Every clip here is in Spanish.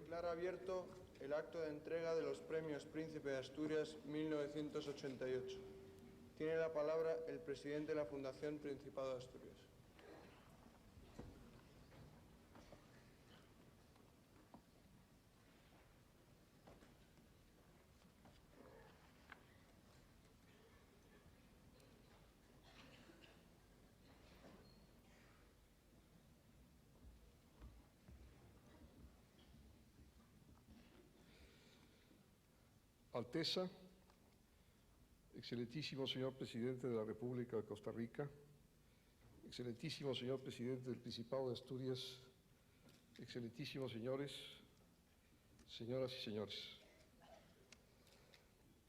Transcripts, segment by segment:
Declara abierto el acto de entrega de los Premios Príncipe de Asturias 1988. Tiene la palabra el presidente de la Fundación Principado de Asturias. Alteza, excelentísimo señor presidente de la República de Costa Rica, excelentísimo señor presidente del Principado de Asturias, excelentísimos señores, señoras y señores.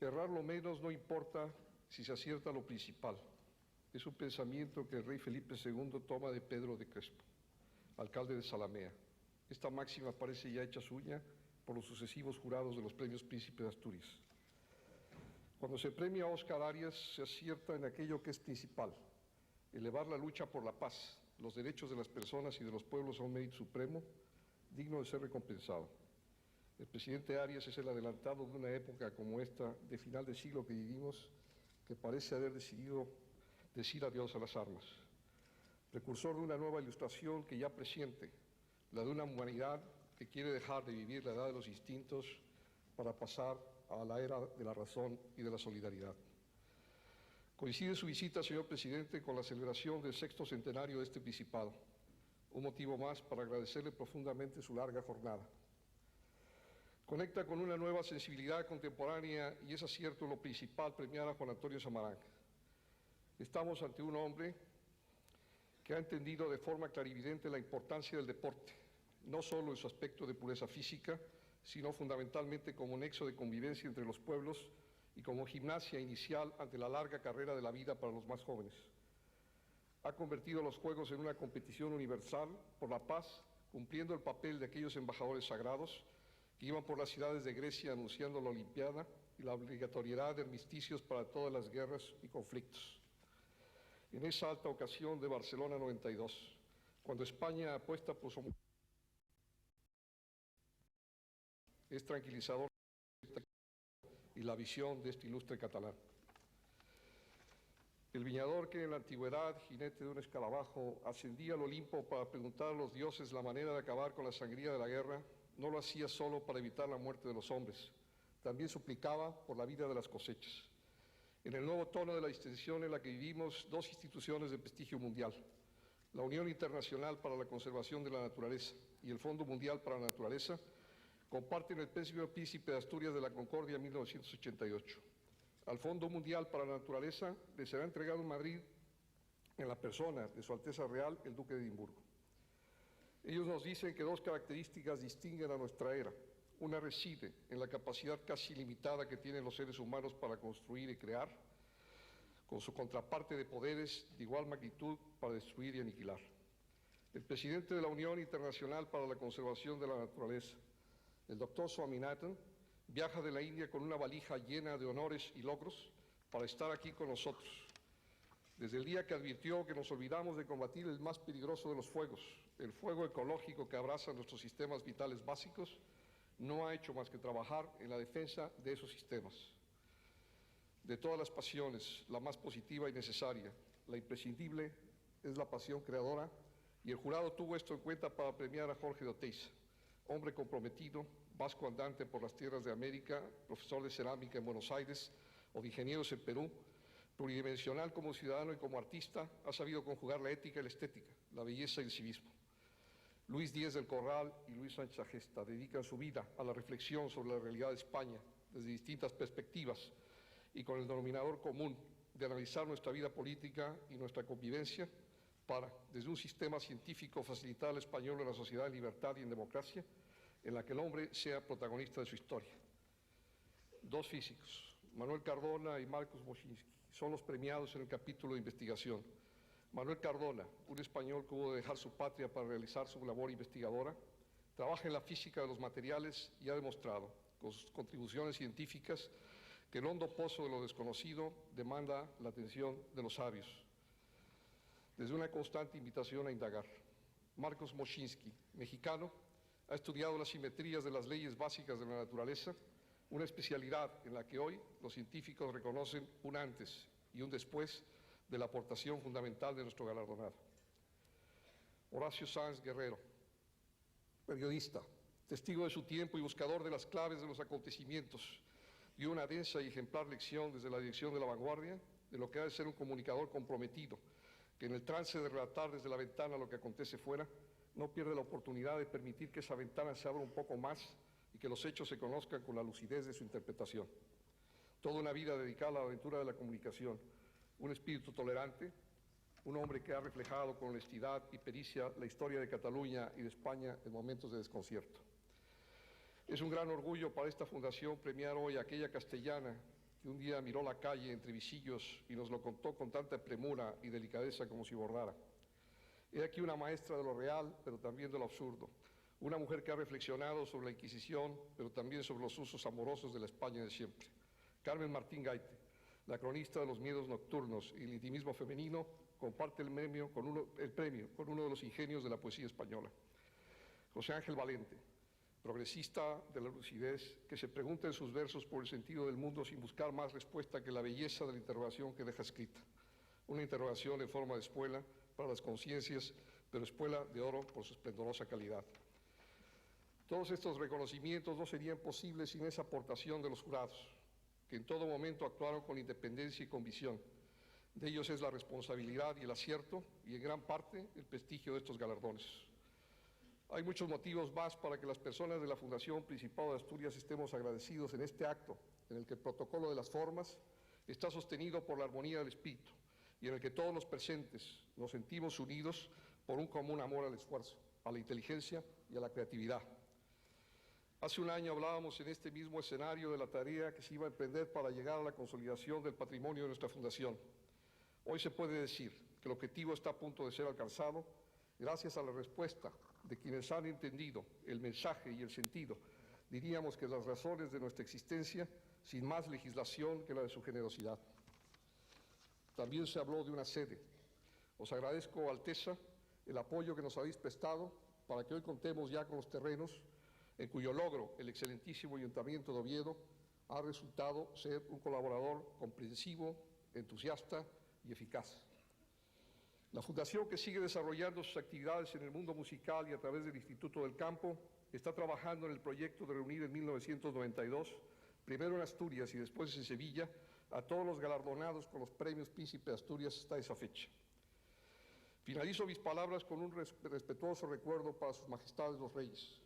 Errar lo menos no importa si se acierta lo principal. Es un pensamiento que el rey Felipe II toma de Pedro de Crespo, alcalde de Zalamea. Esta máxima parece ya hecha suya por los sucesivos jurados de los premios Príncipe de Asturias. Cuando se premia a Óscar Arias, se acierta en aquello que es principal: elevar la lucha por la paz, los derechos de las personas y de los pueblos a un mérito supremo, digno de ser recompensado. El presidente Arias es el adelantado de una época como esta, de final de siglo que vivimos, que parece haber decidido decir adiós a las armas. Precursor de una nueva ilustración que ya presiente, la de una humanidad que quiere dejar de vivir la edad de los instintos para pasar a la era de la razón y de la solidaridad. Coincide su visita, señor presidente, con la celebración del 6º centenario de este Principado, un motivo más para agradecerle profundamente su larga jornada. Conecta con una nueva sensibilidad contemporánea y es acierto lo principal premiar a Juan Antonio Samaranch. Estamos ante un hombre que ha entendido de forma clarividente la importancia del deporte, no solo en su aspecto de pureza física, sino fundamentalmente como nexo de convivencia entre los pueblos y como gimnasia inicial ante la larga carrera de la vida para los más jóvenes. Ha convertido los Juegos en una competición universal por la paz, cumpliendo el papel de aquellos embajadores sagrados que iban por las ciudades de Grecia anunciando la Olimpiada y la obligatoriedad de armisticios para todas las guerras y conflictos. En esa alta ocasión de Barcelona 92, cuando España apuesta por su... es tranquilizador y la visión de este ilustre catalán. El viñador que en la antigüedad, jinete de un escarabajo, ascendía al Olimpo para preguntar a los dioses la manera de acabar con la sangría de la guerra, no lo hacía solo para evitar la muerte de los hombres, también suplicaba por la vida de las cosechas. En el nuevo tono de la distensión en la que vivimos, dos instituciones de prestigio mundial, la Unión Internacional para la Conservación de la Naturaleza y el Fondo Mundial para la Naturaleza, comparten el Premio Príncipe de Asturias de la Concordia 1988. Al Fondo Mundial para la Naturaleza le será entregado en Madrid en la persona de Su Alteza Real, el Duque de Edimburgo. Ellos nos dicen que dos características distinguen a nuestra era. Una reside en la capacidad casi ilimitada que tienen los seres humanos para construir y crear, con su contraparte de poderes de igual magnitud para destruir y aniquilar. El presidente de la Unión Internacional para la Conservación de la Naturaleza, el doctor Swaminathan, viaja de la India con una valija llena de honores y logros para estar aquí con nosotros. Desde el día que advirtió que nos olvidamos de combatir el más peligroso de los fuegos, el fuego ecológico que abraza nuestros sistemas vitales básicos, no ha hecho más que trabajar en la defensa de esos sistemas. De todas las pasiones, la más positiva y necesaria, la imprescindible, es la pasión creadora, y el jurado tuvo esto en cuenta para premiar a Jorge de Oteiza, hombre comprometido, vasco andante por las tierras de América, profesor de cerámica en Buenos Aires o de ingenieros en Perú, pluridimensional como ciudadano y como artista, ha sabido conjugar la ética y la estética, la belleza y el civismo. Luis Díez del Corral y Luis Sánchez Agesta dedican su vida a la reflexión sobre la realidad de España desde distintas perspectivas y con el denominador común de analizar nuestra vida política y nuestra convivencia para, desde un sistema científico, facilitar al español en la sociedad en libertad y en democracia, en la que el hombre sea protagonista de su historia. Dos físicos, Manuel Cardona y Marcos Moschinsky, son los premiados en el capítulo de investigación. Manuel Cardona, un español que hubo de dejar su patria para realizar su labor investigadora, trabaja en la física de los materiales y ha demostrado, con sus contribuciones científicas, que el hondo pozo de lo desconocido demanda la atención de los sabios, desde una constante invitación a indagar. Marcos Moschinsky, mexicano, Ha estudiado las simetrías de las leyes básicas de la naturaleza, una especialidad en la que hoy los científicos reconocen un antes y un después de la aportación fundamental de nuestro galardonado. Horacio Sáenz Guerrero, periodista, testigo de su tiempo y buscador de las claves de los acontecimientos, dio una densa y ejemplar lección desde la dirección de La Vanguardia de lo que ha de ser un comunicador comprometido, que en el trance de relatar desde la ventana lo que acontece fuera, no pierde la oportunidad de permitir que esa ventana se abra un poco más y que los hechos se conozcan con la lucidez de su interpretación. Toda una vida dedicada a la aventura de la comunicación, un espíritu tolerante, un hombre que ha reflejado con honestidad y pericia la historia de Cataluña y de España en momentos de desconcierto. Es un gran orgullo para esta fundación premiar hoy a aquella castellana que un día miró la calle entre visillos y nos lo contó con tanta premura y delicadeza como si bordara. He aquí una maestra de lo real, pero también de lo absurdo. Una mujer que ha reflexionado sobre la Inquisición, pero también sobre los usos amorosos de la España de siempre. Carmen Martín Gaite, la cronista de los miedos nocturnos y el intimismo femenino, comparte el premio con uno de los ingenios de la poesía española. José Ángel Valente, progresista de la lucidez, que se pregunta en sus versos por el sentido del mundo sin buscar más respuesta que la belleza de la interrogación que deja escrita. Una interrogación en forma de espuela para las conciencias, pero espuela de oro por su esplendorosa calidad. Todos estos reconocimientos no serían posibles sin esa aportación de los jurados, que en todo momento actuaron con independencia y convicción. De ellos es la responsabilidad y el acierto, y en gran parte el prestigio de estos galardones. Hay muchos motivos más para que las personas de la Fundación Principado de Asturias estemos agradecidos en este acto, en el que el protocolo de las formas está sostenido por la armonía del espíritu, y en el que todos los presentes nos sentimos unidos por un común amor al esfuerzo, a la inteligencia y a la creatividad. Hace un año hablábamos en este mismo escenario de la tarea que se iba a emprender para llegar a la consolidación del patrimonio de nuestra fundación. Hoy se puede decir que el objetivo está a punto de ser alcanzado gracias a la respuesta de quienes han entendido el mensaje y el sentido, diríamos que las razones de nuestra existencia, sin más legislación que la de su generosidad. También se habló de una sede. Os agradezco, Alteza, el apoyo que nos habéis prestado para que hoy contemos ya con los terrenos, en cuyo logro el excelentísimo Ayuntamiento de Oviedo ha resultado ser un colaborador comprensivo, entusiasta y eficaz. La Fundación, que sigue desarrollando sus actividades en el mundo musical y a través del Instituto del Campo, está trabajando en el proyecto de reunir en 1992, primero en Asturias y después en Sevilla, a todos los galardonados con los premios Príncipe de Asturias hasta esa fecha. Finalizo mis palabras con un respetuoso recuerdo para sus majestades los reyes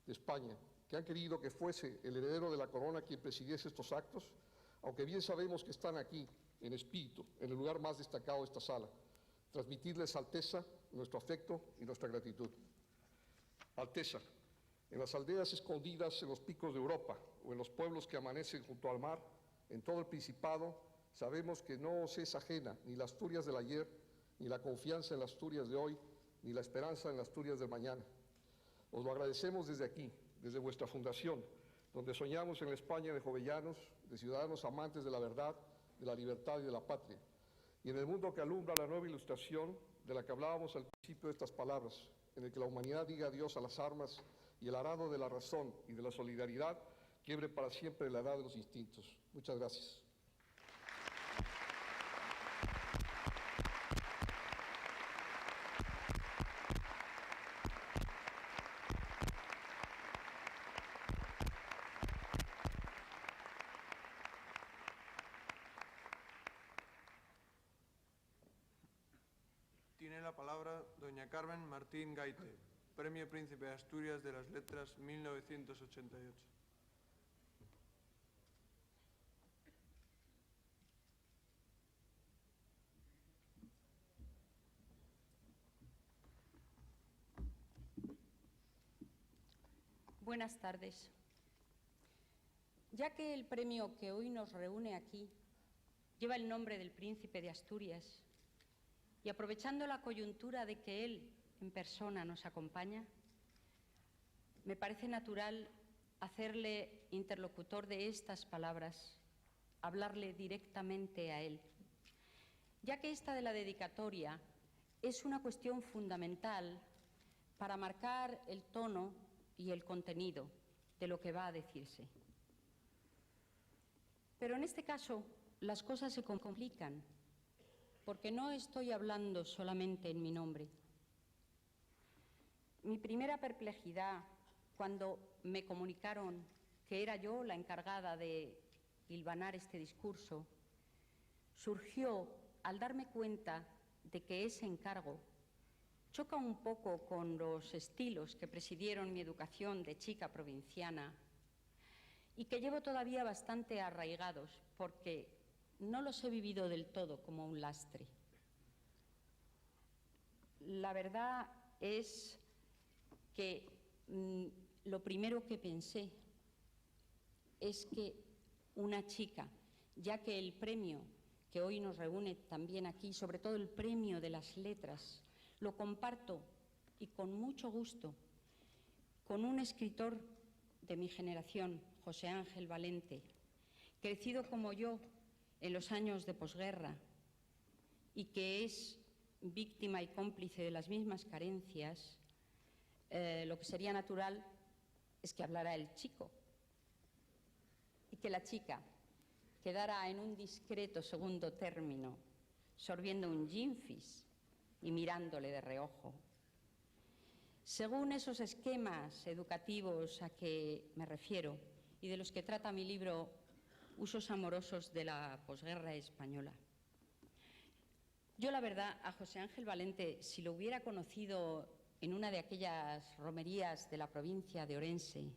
de España, que han querido que fuese el heredero de la corona quien presidiese estos actos, aunque bien sabemos que están aquí, en espíritu, en el lugar más destacado de esta sala. Transmitirles, Alteza, nuestro afecto y nuestra gratitud. Alteza, en las aldeas escondidas en los picos de Europa o en los pueblos que amanecen junto al mar, en todo el Principado, sabemos que no os es ajena ni la Asturias del ayer, ni la confianza en las Asturias de hoy, ni la esperanza en las Asturias del mañana. Os lo agradecemos desde aquí, desde vuestra fundación, donde soñamos en la España de jovellanos, de ciudadanos amantes de la verdad, de la libertad y de la patria. Y en el mundo que alumbra la nueva ilustración, de la que hablábamos al principio de estas palabras, en el que la humanidad diga adiós a las armas y el arado de la razón y de la solidaridad quiebre para siempre la edad de los instintos. Muchas gracias. Tiene la palabra doña Carmen Martín Gaite, Premio Príncipe de Asturias de las Letras 1988. Buenas tardes. Ya que el premio que hoy nos reúne aquí lleva el nombre del Príncipe de Asturias, y aprovechando la coyuntura de que él en persona nos acompaña, me parece natural hacerle interlocutor de estas palabras, hablarle directamente a él, ya que esta de la dedicatoria es una cuestión fundamental para marcar el tono y el contenido de lo que va a decirse. Pero en este caso las cosas se complican, porque no estoy hablando solamente en mi nombre. Mi primera perplejidad cuando me comunicaron que era yo la encargada de hilvanar este discurso surgió al darme cuenta de que ese encargo choca un poco con los estilos que presidieron mi educación de chica provinciana y que llevo todavía bastante arraigados porque no los he vivido del todo como un lastre. La verdad es que lo primero que pensé es que una chica, ya que el premio que hoy nos reúne también aquí, sobre todo el premio de las letras, lo comparto y con mucho gusto con un escritor de mi generación, José Ángel Valente, crecido como yo en los años de posguerra y que es víctima y cómplice de las mismas carencias, lo que sería natural es que hablara el chico y que la chica quedara en un discreto segundo término, sorbiendo un ginfis y mirándole de reojo. Según esos esquemas educativos a que me refiero y de los que trata mi libro Usos amorosos de la posguerra española. Yo, la verdad, a José Ángel Valente, si lo hubiera conocido en una de aquellas romerías de la provincia de Orense,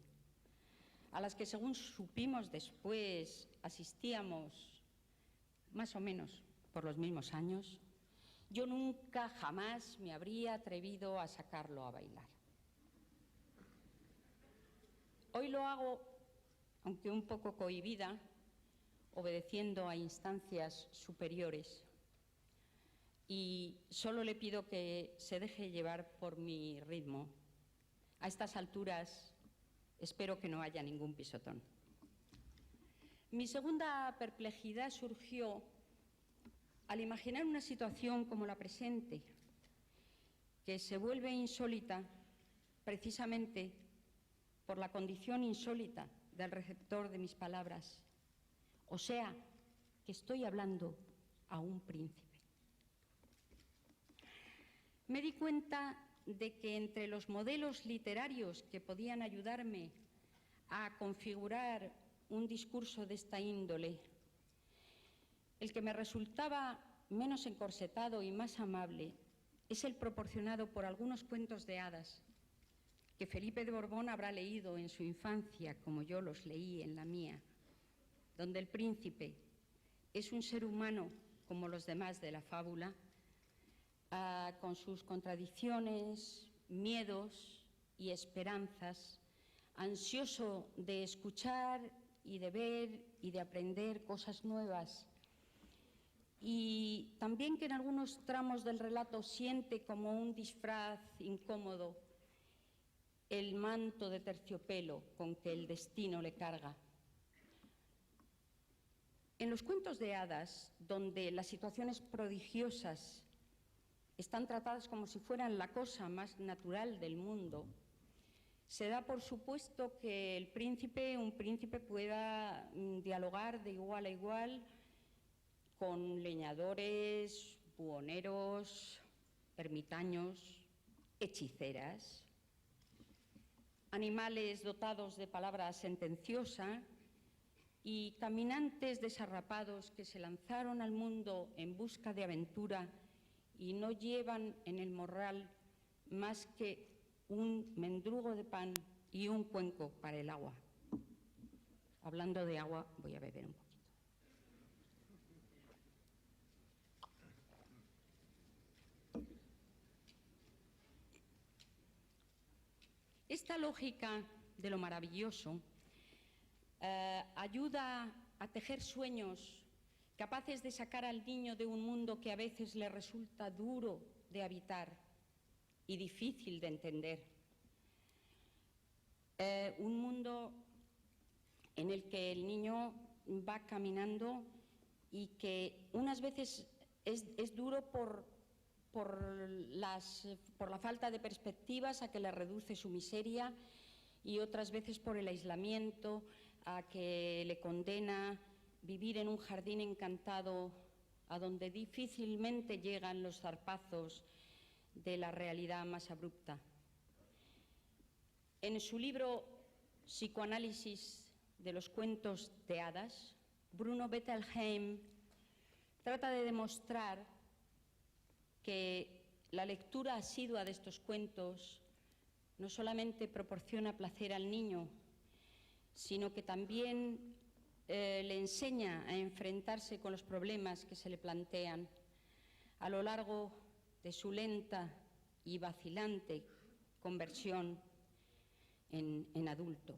a las que, según supimos después, asistíamos más o menos por los mismos años, yo nunca jamás me habría atrevido a sacarlo a bailar. Hoy lo hago, aunque un poco cohibida, obedeciendo a instancias superiores, y solo le pido que se deje llevar por mi ritmo. A estas alturas espero que no haya ningún pisotón. Mi segunda perplejidad surgió al imaginar una situación como la presente, que se vuelve insólita precisamente por la condición insólita del receptor de mis palabras. O sea, que estoy hablando a un príncipe. Me di cuenta de que entre los modelos literarios que podían ayudarme a configurar un discurso de esta índole, el que me resultaba menos encorsetado y más amable es el proporcionado por algunos cuentos de hadas que Felipe de Borbón habrá leído en su infancia, como yo los leí en la mía, donde el príncipe es un ser humano como los demás de la fábula, con sus contradicciones, miedos y esperanzas, ansioso de escuchar y de ver y de aprender cosas nuevas, y también que en algunos tramos del relato siente como un disfraz incómodo el manto de terciopelo con que el destino le carga. En los cuentos de hadas, donde las situaciones prodigiosas están tratadas como si fueran la cosa más natural del mundo, se da por supuesto que un príncipe pueda dialogar de igual a igual con leñadores, buhoneros, ermitaños, hechiceras, animales dotados de palabra sentenciosa y caminantes desarrapados que se lanzaron al mundo en busca de aventura y no llevan en el morral más que un mendrugo de pan y un cuenco para el agua. Hablando de agua, voy a beber un poquito. Esta lógica de lo maravilloso ayuda a tejer sueños capaces de sacar al niño de un mundo que a veces le resulta duro de habitar y difícil de entender. Un mundo en el que el niño va caminando y que unas veces es duro por la falta de perspectivas a que le reduce su miseria y otras veces por el aislamiento a que le condena vivir en un jardín encantado a donde difícilmente llegan los zarpazos de la realidad más abrupta. En su libro Psicoanálisis de los cuentos de hadas, Bruno Bettelheim trata de demostrar que la lectura asidua de estos cuentos no solamente proporciona placer al niño, sino que también le enseña a enfrentarse con los problemas que se le plantean a lo largo de su lenta y vacilante conversión en adulto.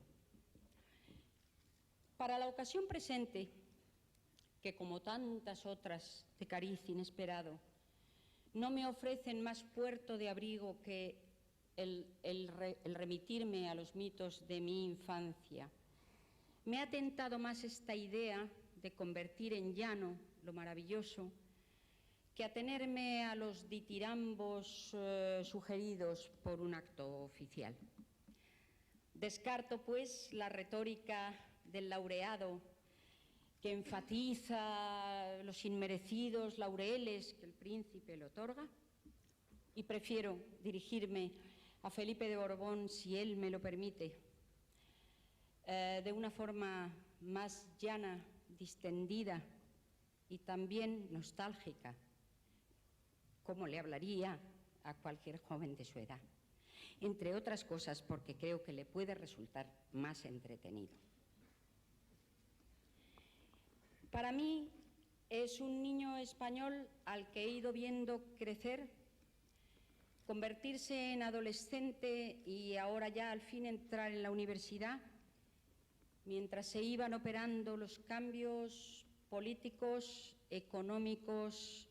Para la ocasión presente, que como tantas otras de cariz inesperado, no me ofrecen más puerto de abrigo que el remitirme a los mitos de mi infancia, me ha tentado más esta idea de convertir en llano lo maravilloso que atenerme a los ditirambos sugeridos por un acto oficial. Descarto, pues, la retórica del laureado que enfatiza los inmerecidos laureles que el príncipe le otorga y prefiero dirigirme a Felipe de Borbón, si él me lo permite, de una forma más llana, distendida y también nostálgica, como le hablaría a cualquier joven de su edad, entre otras cosas porque creo que le puede resultar más entretenido. Para mí es un niño español al que he ido viendo crecer, convertirse en adolescente y ahora ya al fin entrar en la universidad, mientras se iban operando los cambios políticos, económicos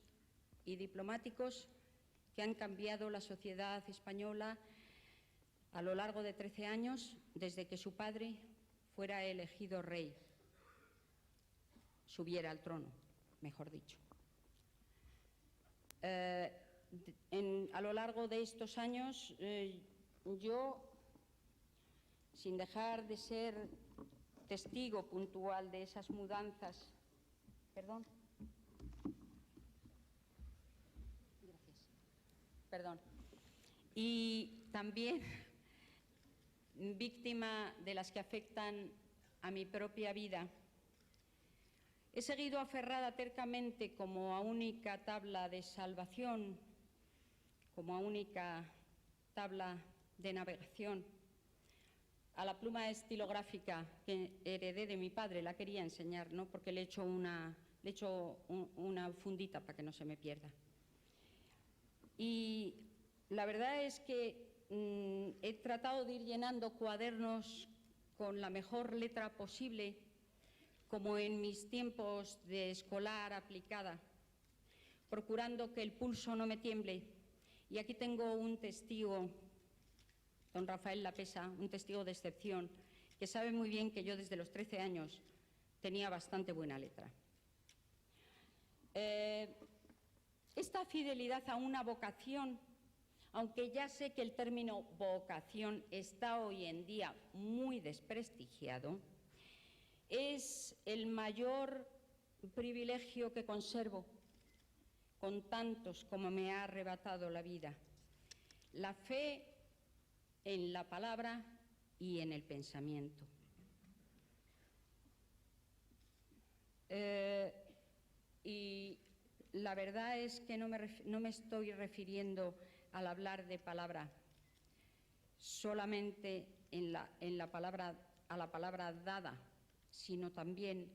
y diplomáticos que han cambiado la sociedad española a lo largo de 13 años desde que su padre fuera elegido rey, subiera al trono, mejor dicho. A lo largo de estos años, yo, sin dejar de ser testigo puntual de esas mudanzas, y también víctima de las que afectan a mi propia vida, he seguido aferrada tercamente como a única tabla de salvación, como a única tabla de navegación, a la pluma estilográfica que heredé de mi padre. La quería enseñar, ¿no? Porque le he hecho una fundita para que no se me pierda. Y la verdad es que he tratado de ir llenando cuadernos con la mejor letra posible, como en mis tiempos de escolar aplicada, procurando que el pulso no me tiemble. Y aquí tengo un testigo, don Rafael Lapesa, un testigo de excepción, que sabe muy bien que yo desde los 13 años tenía bastante buena letra. Esta fidelidad a una vocación, aunque ya sé que el término vocación está hoy en día muy desprestigiado, es el mayor privilegio que conservo, con tantos como me ha arrebatado la vida. La fe en la palabra y en el pensamiento. Y la verdad es que no me estoy refiriendo al hablar de palabra solamente a la palabra dada, sino también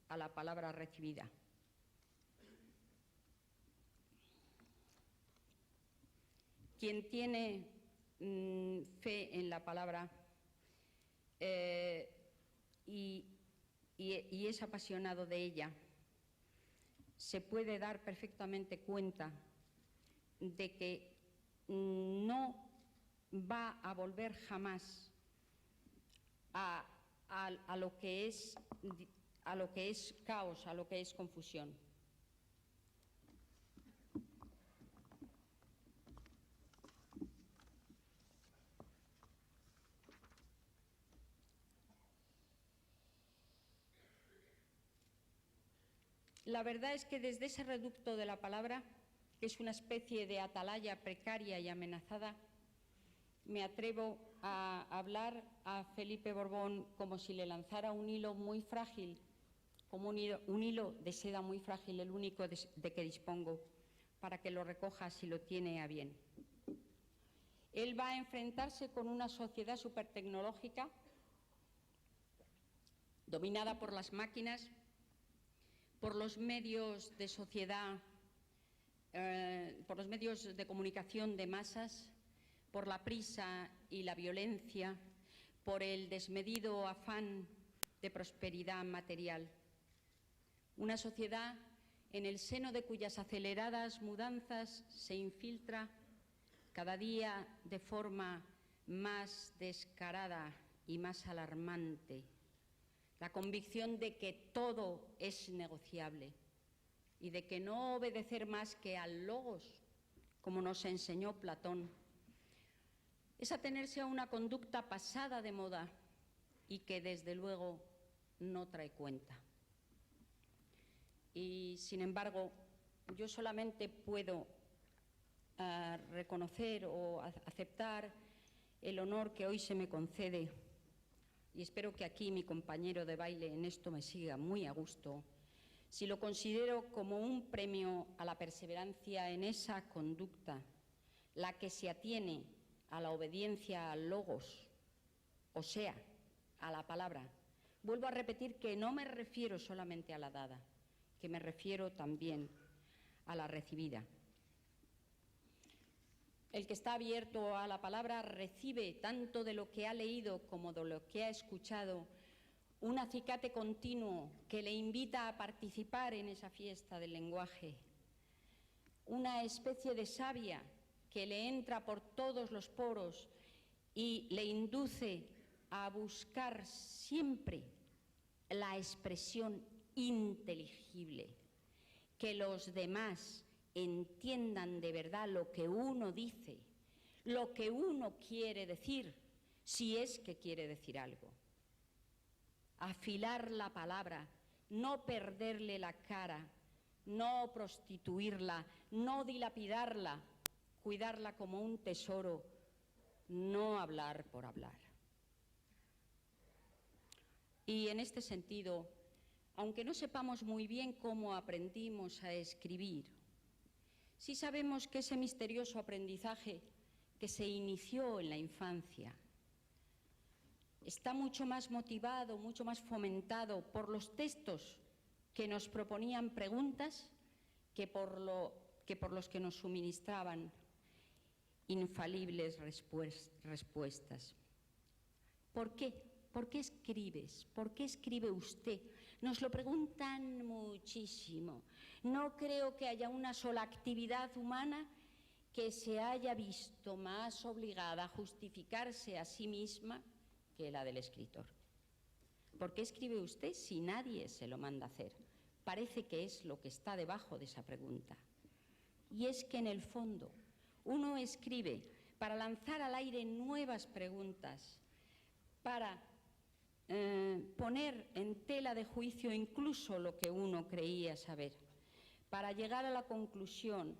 a la palabra recibida. Quien tiene fe en la palabra y es apasionado de ella, se puede dar perfectamente cuenta de que no va a volver jamás a lo que es caos, a lo que es confusión. La verdad es que desde ese reducto de la palabra, que es una especie de atalaya precaria y amenazada, me atrevo a hablar a Felipe Borbón como si le lanzara un hilo muy frágil, como un hilo de seda muy frágil, el único de que dispongo, para que lo recoja si lo tiene a bien. Él va a enfrentarse con una sociedad supertecnológica dominada por las máquinas, por los medios de sociedad, por los medios de comunicación de masas, por la prisa y la violencia, por el desmedido afán de prosperidad material. Una sociedad en el seno de cuyas aceleradas mudanzas se infiltra cada día de forma más descarada y más alarmante la convicción de que todo es negociable y de que no obedecer más que al logos, como nos enseñó Platón, es atenerse a una conducta pasada de moda y que desde luego no trae cuenta. Y sin embargo, yo solamente puedo reconocer o aceptar el honor que hoy se me concede, y espero que aquí mi compañero de baile en esto me siga muy a gusto, si lo considero como un premio a la perseverancia en esa conducta, la que se atiene a la obediencia al logos, o sea, a la palabra. Vuelvo a repetir que no me refiero solamente a la dada, que me refiero también a la recibida. El que está abierto a la palabra recibe tanto de lo que ha leído como de lo que ha escuchado un acicate continuo que le invita a participar en esa fiesta del lenguaje, una especie de savia que le entra por todos los poros y le induce a buscar siempre la expresión inteligible, que los demás entiendan de verdad lo que uno dice, lo que uno quiere decir, si es que quiere decir algo. Afilar la palabra, no perderle la cara, no prostituirla, no dilapidarla, cuidarla como un tesoro, no hablar por hablar. Y en este sentido, aunque no sepamos muy bien cómo aprendimos a escribir, sí sabemos que ese misterioso aprendizaje que se inició en la infancia está mucho más motivado, mucho más fomentado por los textos que nos proponían preguntas que por los que nos suministraban infalibles respuestas. ¿Por qué? ¿Por qué escribes? ¿Por qué escribe usted? Nos lo preguntan muchísimo. No creo que haya una sola actividad humana que se haya visto más obligada a justificarse a sí misma que la del escritor. ¿Por qué escribe usted si nadie se lo manda a hacer? Parece que es lo que está debajo de esa pregunta. Y es que en el fondo uno escribe para lanzar al aire nuevas preguntas, para poner en tela de juicio incluso lo que uno creía saber, para llegar a la conclusión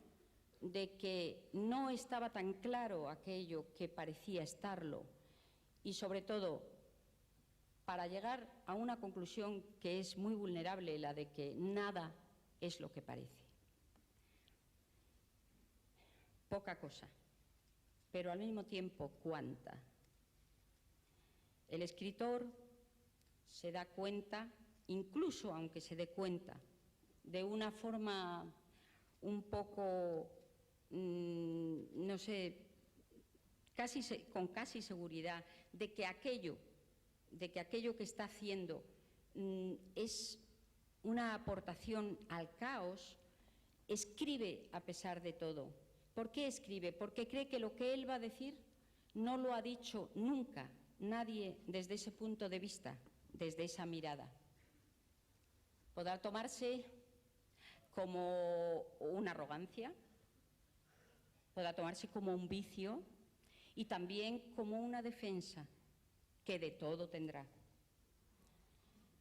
de que no estaba tan claro aquello que parecía estarlo y, sobre todo, para llegar a una conclusión que es muy vulnerable, la de que nada es lo que parece. Poca cosa, pero al mismo tiempo cuánta. El escritor se da cuenta, incluso aunque se dé cuenta, de una forma un poco, no sé, con casi seguridad, de que aquello que está haciendo es una aportación al caos, escribe a pesar de todo. ¿Por qué escribe? Porque cree que lo que él va a decir no lo ha dicho nunca nadie desde ese punto de vista, desde esa mirada. Podrá tomarse como una arrogancia, podrá tomarse como un vicio y también como una defensa, que de todo tendrá.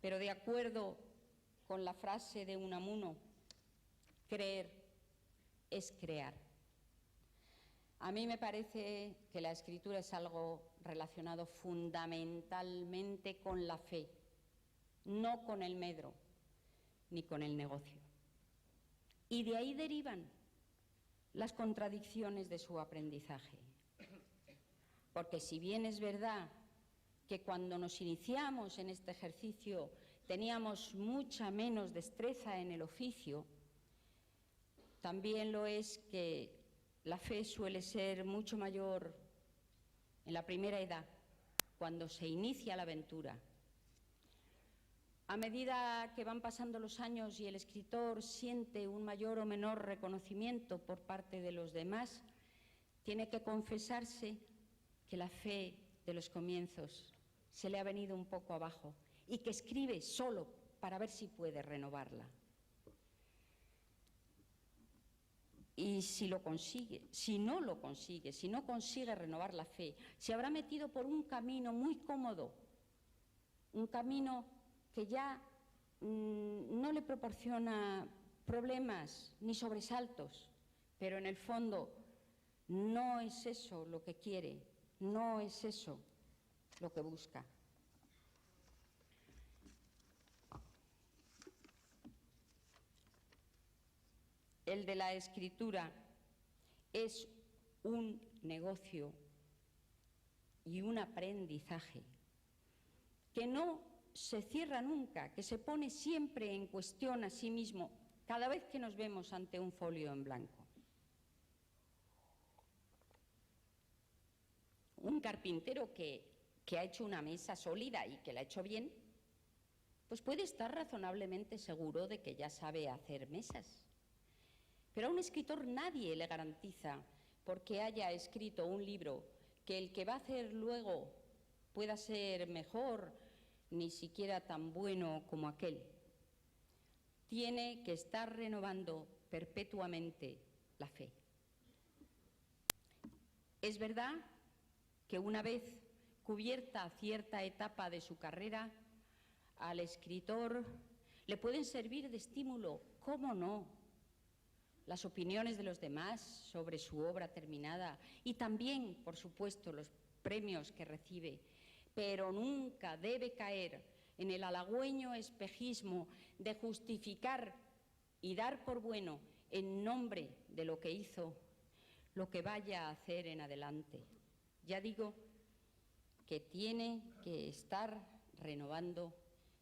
Pero de acuerdo con la frase de Unamuno: creer es crear. A mí me parece que la escritura es algo relacionado fundamentalmente con la fe, no con el medro ni con el negocio. Y de ahí derivan las contradicciones de su aprendizaje. Porque si bien es verdad que cuando nos iniciamos en este ejercicio teníamos mucha menos destreza en el oficio, también lo es que la fe suele ser mucho mayor en la primera edad, cuando se inicia la aventura. A medida que van pasando los años y el escritor siente un mayor o menor reconocimiento por parte de los demás, tiene que confesarse que la fe de los comienzos se le ha venido un poco abajo y que escribe solo para ver si puede renovarla. Y si lo consigue, si no lo consigue, si no consigue renovar la fe, se habrá metido por un camino muy cómodo, un camino que ya no le proporciona problemas ni sobresaltos, pero en el fondo no es eso lo que quiere, no es eso lo que busca. El de la escritura es un negocio y un aprendizaje que no se cierra nunca, que se pone siempre en cuestión a sí mismo cada vez que nos vemos ante un folio en blanco. Un carpintero que ha hecho una mesa sólida y que la ha hecho bien, pues puede estar razonablemente seguro de que ya sabe hacer mesas. Pero a un escritor nadie le garantiza, porque haya escrito un libro, que el que va a hacer luego pueda ser mejor, ni siquiera tan bueno como aquel. Tiene que estar renovando perpetuamente la fe. Es verdad que una vez cubierta cierta etapa de su carrera, al escritor le pueden servir de estímulo, ¿cómo no?, las opiniones de los demás sobre su obra terminada y también, por supuesto, los premios que recibe, pero nunca debe caer en el halagüeño espejismo de justificar y dar por bueno, en nombre de lo que hizo, lo que vaya a hacer en adelante. Ya digo que tiene que estar renovando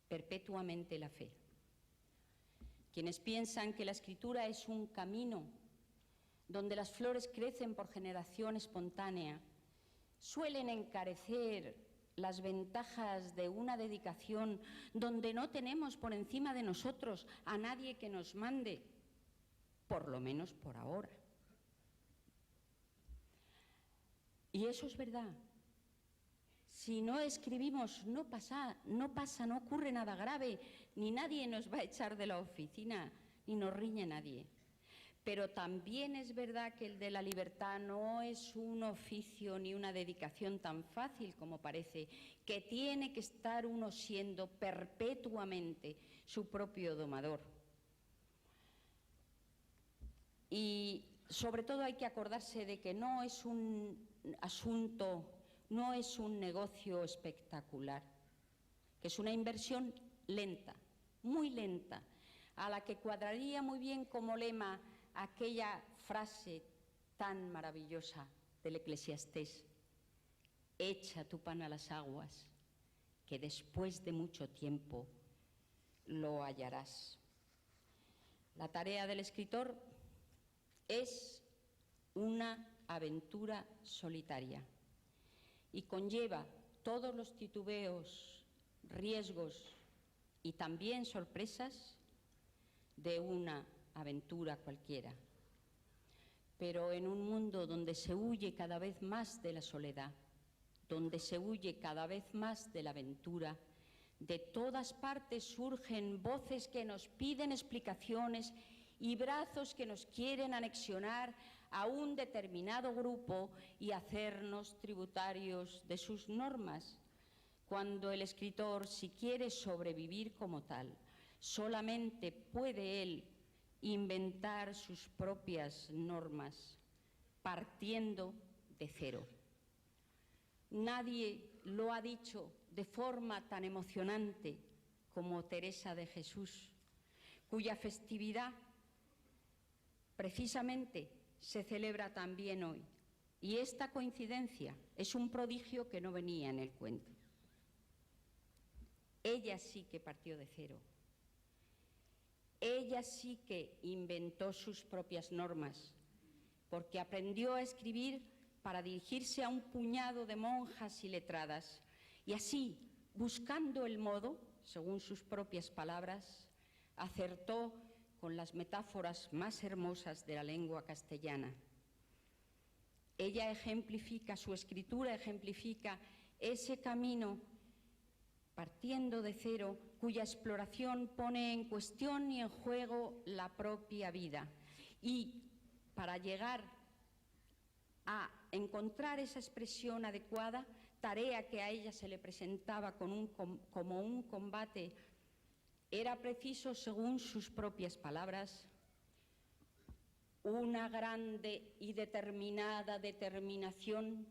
perpetuamente la fe. Quienes piensan que la escritura es un camino donde las flores crecen por generación espontánea, suelen encarecer las ventajas de una dedicación donde no tenemos por encima de nosotros a nadie que nos mande, por lo menos por ahora. Y eso es verdad. Si no escribimos, no pasa, no ocurre nada grave, ni nadie nos va a echar de la oficina, ni nos riñe nadie. Pero también es verdad que el de la libertad no es un oficio ni una dedicación tan fácil como parece, que tiene que estar uno siendo perpetuamente su propio domador. Y sobre todo hay que acordarse de que no es un asunto, no es un negocio espectacular, que es una inversión lenta, muy lenta, a la que cuadraría muy bien como lema aquella frase tan maravillosa del Eclesiastés: echa tu pan a las aguas, que después de mucho tiempo lo hallarás. La tarea del escritor es una aventura solitaria y conlleva todos los titubeos, riesgos y también sorpresas de una aventura cualquiera. Pero en un mundo donde se huye cada vez más de la soledad, donde se huye cada vez más de la aventura, de todas partes surgen voces que nos piden explicaciones y brazos que nos quieren anexionar a un determinado grupo y hacernos tributarios de sus normas, cuando el escritor, si quiere sobrevivir como tal, Solamente puede él inventar sus propias normas, partiendo de cero. Nadie lo ha dicho de forma tan emocionante como Teresa de Jesús, cuya festividad precisamente se celebra también hoy. Y esta coincidencia es un prodigio que no venía en el cuento. Ella sí que partió de cero. Ella sí que inventó sus propias normas, porque aprendió a escribir para dirigirse a un puñado de monjas y letradas, y así, buscando el modo, según sus propias palabras, acertó con las metáforas más hermosas de la lengua castellana. Ella ejemplifica, su escritura ejemplifica ese camino partiendo de cero, cuya exploración pone en cuestión y en juego la propia vida. Y para llegar a encontrar esa expresión adecuada, tarea que a ella se le presentaba como un combate, era preciso, según sus propias palabras, una grande y determinada determinación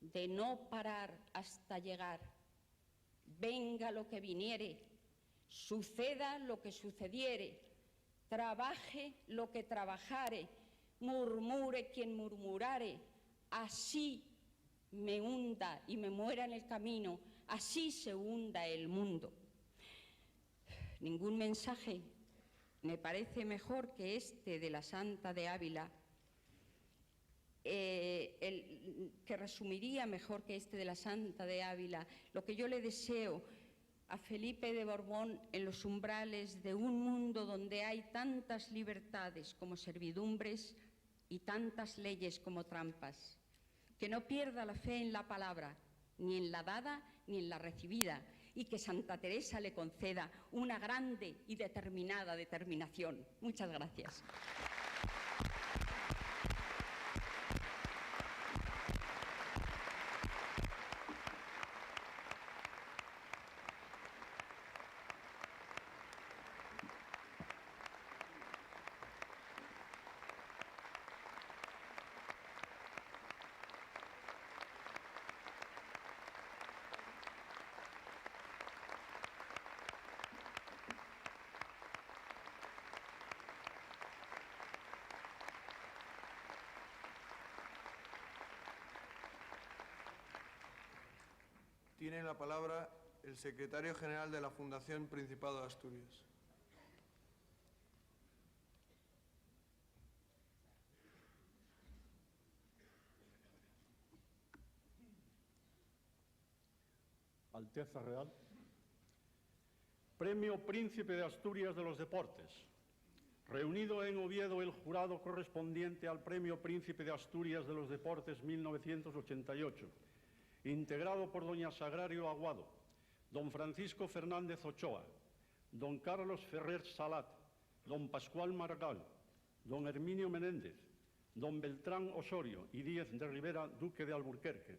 de no parar hasta llegar. Venga lo que viniere, suceda lo que sucediere, trabaje lo que trabajare, murmure quien murmurare, así me hunda y me muera en el camino, así se hunda el mundo. Ningún mensaje me parece mejor que este de la Santa de Ávila, que resumiría mejor que este de la Santa de Ávila lo que yo le deseo a Felipe de Borbón en los umbrales de un mundo donde hay tantas libertades como servidumbres y tantas leyes como trampas. Que no pierda la fe en la palabra, ni en la dada ni en la recibida, y que Santa Teresa le conceda una grande y determinada determinación. Muchas gracias. Tiene la palabra el secretario general de la Fundación Principado de Asturias. Alteza Real. Premio Príncipe de Asturias de los Deportes. Reunido en Oviedo el jurado correspondiente al Premio Príncipe de Asturias de los Deportes 1988, integrado por doña Sagrario Aguado, don Francisco Fernández Ochoa, don Carlos Ferrer Salat, don Pascual Margal, don Herminio Menéndez, don Beltrán Osorio y Díez de Rivera, duque de Alburquerque,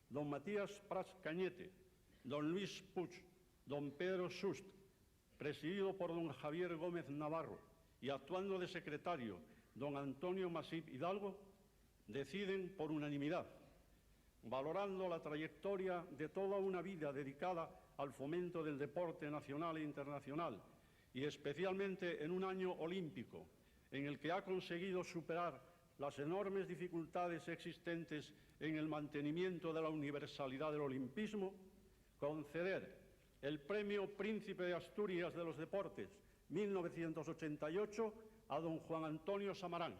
don Matías Prats Cañete, don Luis Puig, don Pedro Sust, presidido por don Javier Gómez Navarro y actuando de secretario don Antonio Masip Hidalgo, deciden por unanimidad, valorando la trayectoria de toda una vida dedicada al fomento del deporte nacional e internacional, y especialmente en un año olímpico, en el que ha conseguido superar las enormes dificultades existentes en el mantenimiento de la universalidad del olimpismo, conceder el Premio Príncipe de Asturias de los Deportes 1988 a don Juan Antonio Samaranch.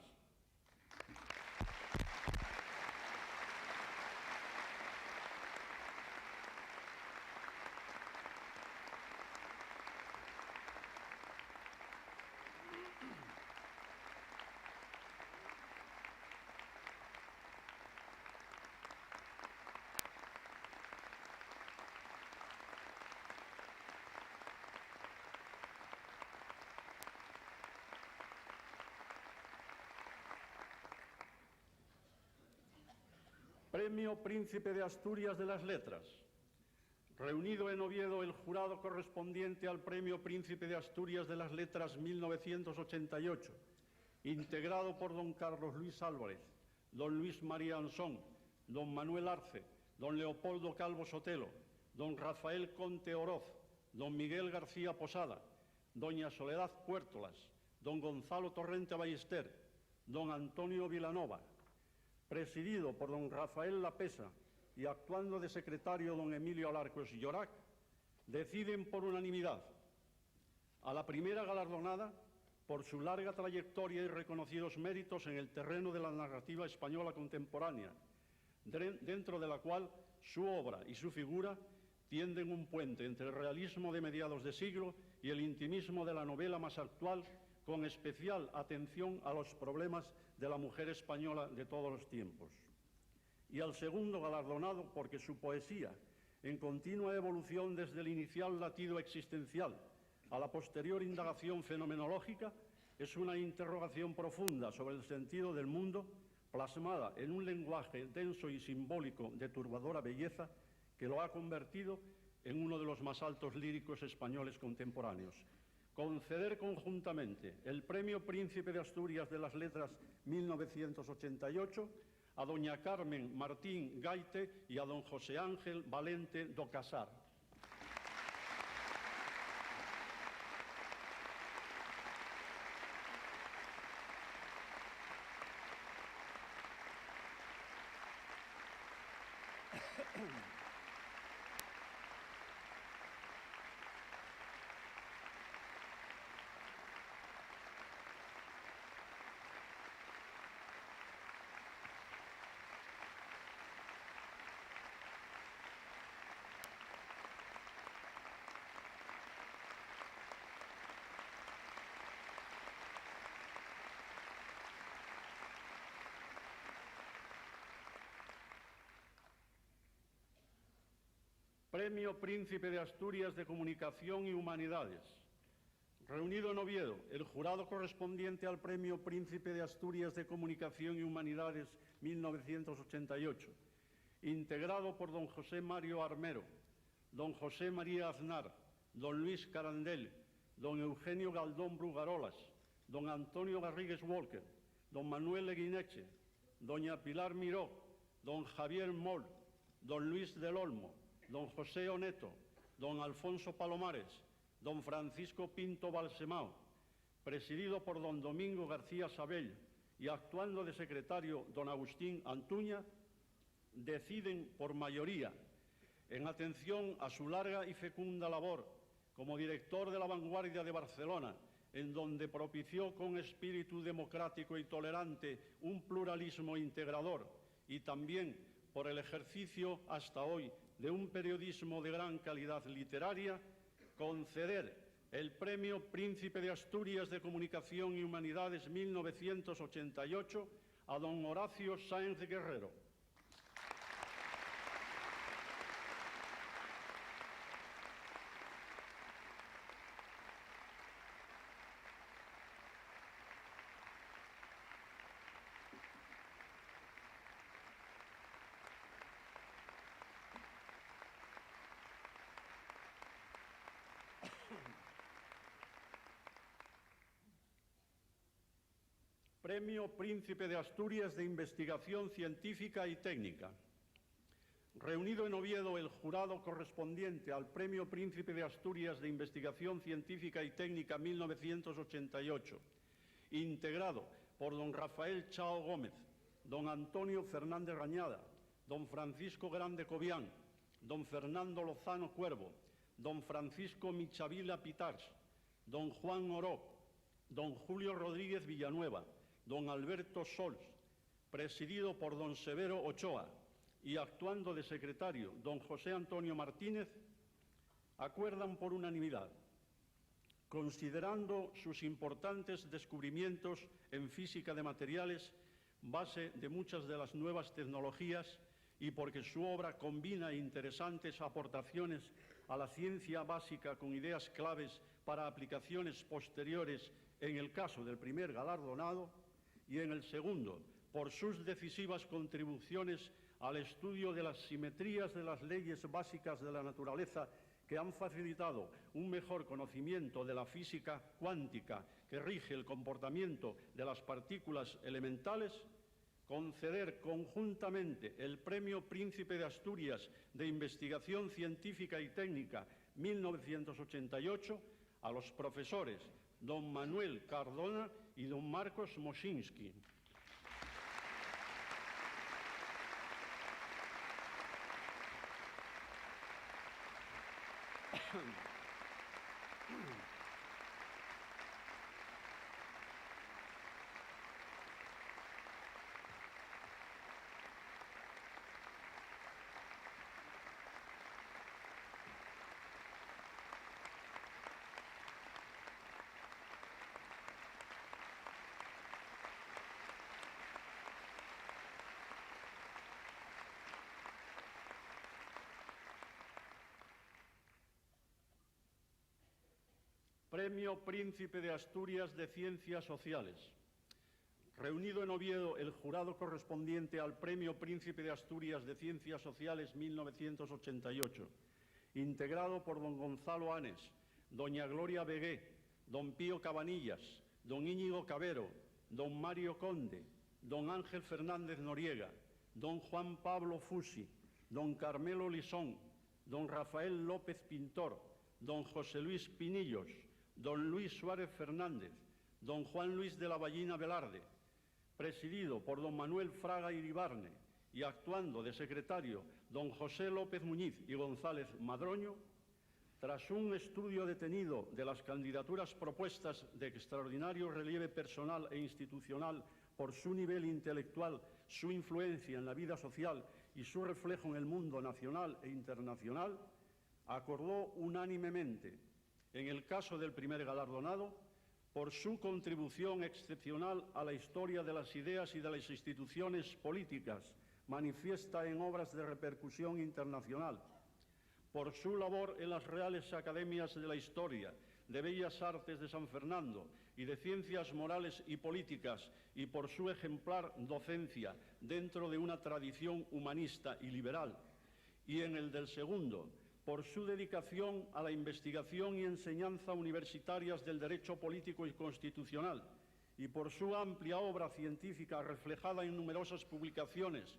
Premio Príncipe de Asturias de las Letras, Reunido en Oviedo el jurado correspondiente al Premio Príncipe de Asturias de las Letras 1988, integrado por don Carlos Luis Álvarez, don Luis María Ansón, don Manuel Arce, don Leopoldo Calvo Sotelo, don Rafael Conte Oroz, don Miguel García Posada, doña Soledad Puertolas, don Gonzalo Torrente Ballester, don Antonio Vilanova, presidido por don Rafael Lapesa y actuando de secretario don Emilio Alarcos Llorac, deciden por unanimidad a la primera galardonada por su larga trayectoria y reconocidos méritos en el terreno de la narrativa española contemporánea, dentro de la cual su obra y su figura tienden un puente entre el realismo de mediados de siglo y el intimismo de la novela más actual, con especial atención a los problemas de la mujer española de todos los tiempos. Y al segundo galardonado porque su poesía, en continua evolución desde el inicial latido existencial a la posterior indagación fenomenológica, es una interrogación profunda sobre el sentido del mundo, plasmada en un lenguaje denso y simbólico de turbadora belleza que lo ha convertido en uno de los más altos líricos españoles contemporáneos. Conceder conjuntamente el Premio Príncipe de Asturias de las Letras 1988 a doña Carmen Martín Gaite y a don José Ángel Valente do Casar. Premio Príncipe de Asturias de Comunicación y Humanidades. Reunido en Oviedo, el jurado correspondiente al Premio Príncipe de Asturias de Comunicación y Humanidades 1988, integrado por don José Mario Armero, don José María Aznar, don Luis Carandel, don Eugenio Galdón Brugarolas, don Antonio Garrigues Walker, don Manuel Leguineche, doña Pilar Miró, don Javier Moll, don Luis del Olmo, don José Oneto, don Alfonso Palomares, don Francisco Pinto Balsemao, presidido por don Domingo García Sabell y actuando de secretario don Agustín Antuña, deciden por mayoría, en atención a su larga y fecunda labor como director de La Vanguardia de Barcelona, en donde propició con espíritu democrático y tolerante un pluralismo integrador, y también por el ejercicio hasta hoy de un periodismo de gran calidad literaria, conceder el Premio Príncipe de Asturias de Comunicación y Humanidades 1988 a don Horacio Sáenz Guerrero. Premio Príncipe de Asturias de Investigación Científica y Técnica. Reunido en Oviedo el jurado correspondiente al Premio Príncipe de Asturias de Investigación Científica y Técnica 1988, integrado por don Rafael Chao Gómez, don Antonio Fernández Rañada, don Francisco Grande Cobián, don Fernando Lozano Cuervo, don Francisco Michavila Pitars, don Juan Oró, don Julio Rodríguez Villanueva, don Alberto Sols, presidido por don Severo Ochoa y actuando de secretario don José Antonio Martínez, acuerdan por unanimidad, considerando sus importantes descubrimientos en física de materiales, base de muchas de las nuevas tecnologías, y porque su obra combina interesantes aportaciones a la ciencia básica con ideas claves para aplicaciones posteriores en el caso del primer galardonado, y en el segundo, por sus decisivas contribuciones al estudio de las simetrías de las leyes básicas de la naturaleza que han facilitado un mejor conocimiento de la física cuántica que rige el comportamiento de las partículas elementales, conceder conjuntamente el Premio Príncipe de Asturias de Investigación Científica y Técnica 1988 a los profesores don Manuel Cardona y don Marcos Moschinsky. Premio Príncipe de Asturias de Ciencias Sociales. Reunido en Oviedo el jurado correspondiente al Premio Príncipe de Asturias de Ciencias Sociales 1988, integrado por don Gonzalo Anes, doña Gloria Begué, don Pío Cabanillas, don Íñigo Cabero, don Mario Conde, don Ángel Fernández Noriega, don Juan Pablo Fusi, don Carmelo Lisón, don Rafael López Pintor, don José Luis Pinillos, don Luis Suárez Fernández, don Juan Luis de la Ballina Velarde, presidido por don Manuel Fraga Iribarne y actuando de secretario don José López Muñiz y González Madroño, tras un estudio detenido de las candidaturas propuestas de extraordinario relieve personal e institucional por su nivel intelectual, su influencia en la vida social y su reflejo en el mundo nacional e internacional, acordó unánimemente, en el caso del primer galardonado, por su contribución excepcional a la historia de las ideas y de las instituciones políticas, manifiesta en obras de repercusión internacional, por su labor en las Reales Academias de la Historia, de Bellas Artes de San Fernando y de Ciencias Morales y Políticas, y por su ejemplar docencia dentro de una tradición humanista y liberal, y en el del segundo, por su dedicación a la investigación y enseñanza universitarias del derecho político y constitucional, y por su amplia obra científica reflejada en numerosas publicaciones,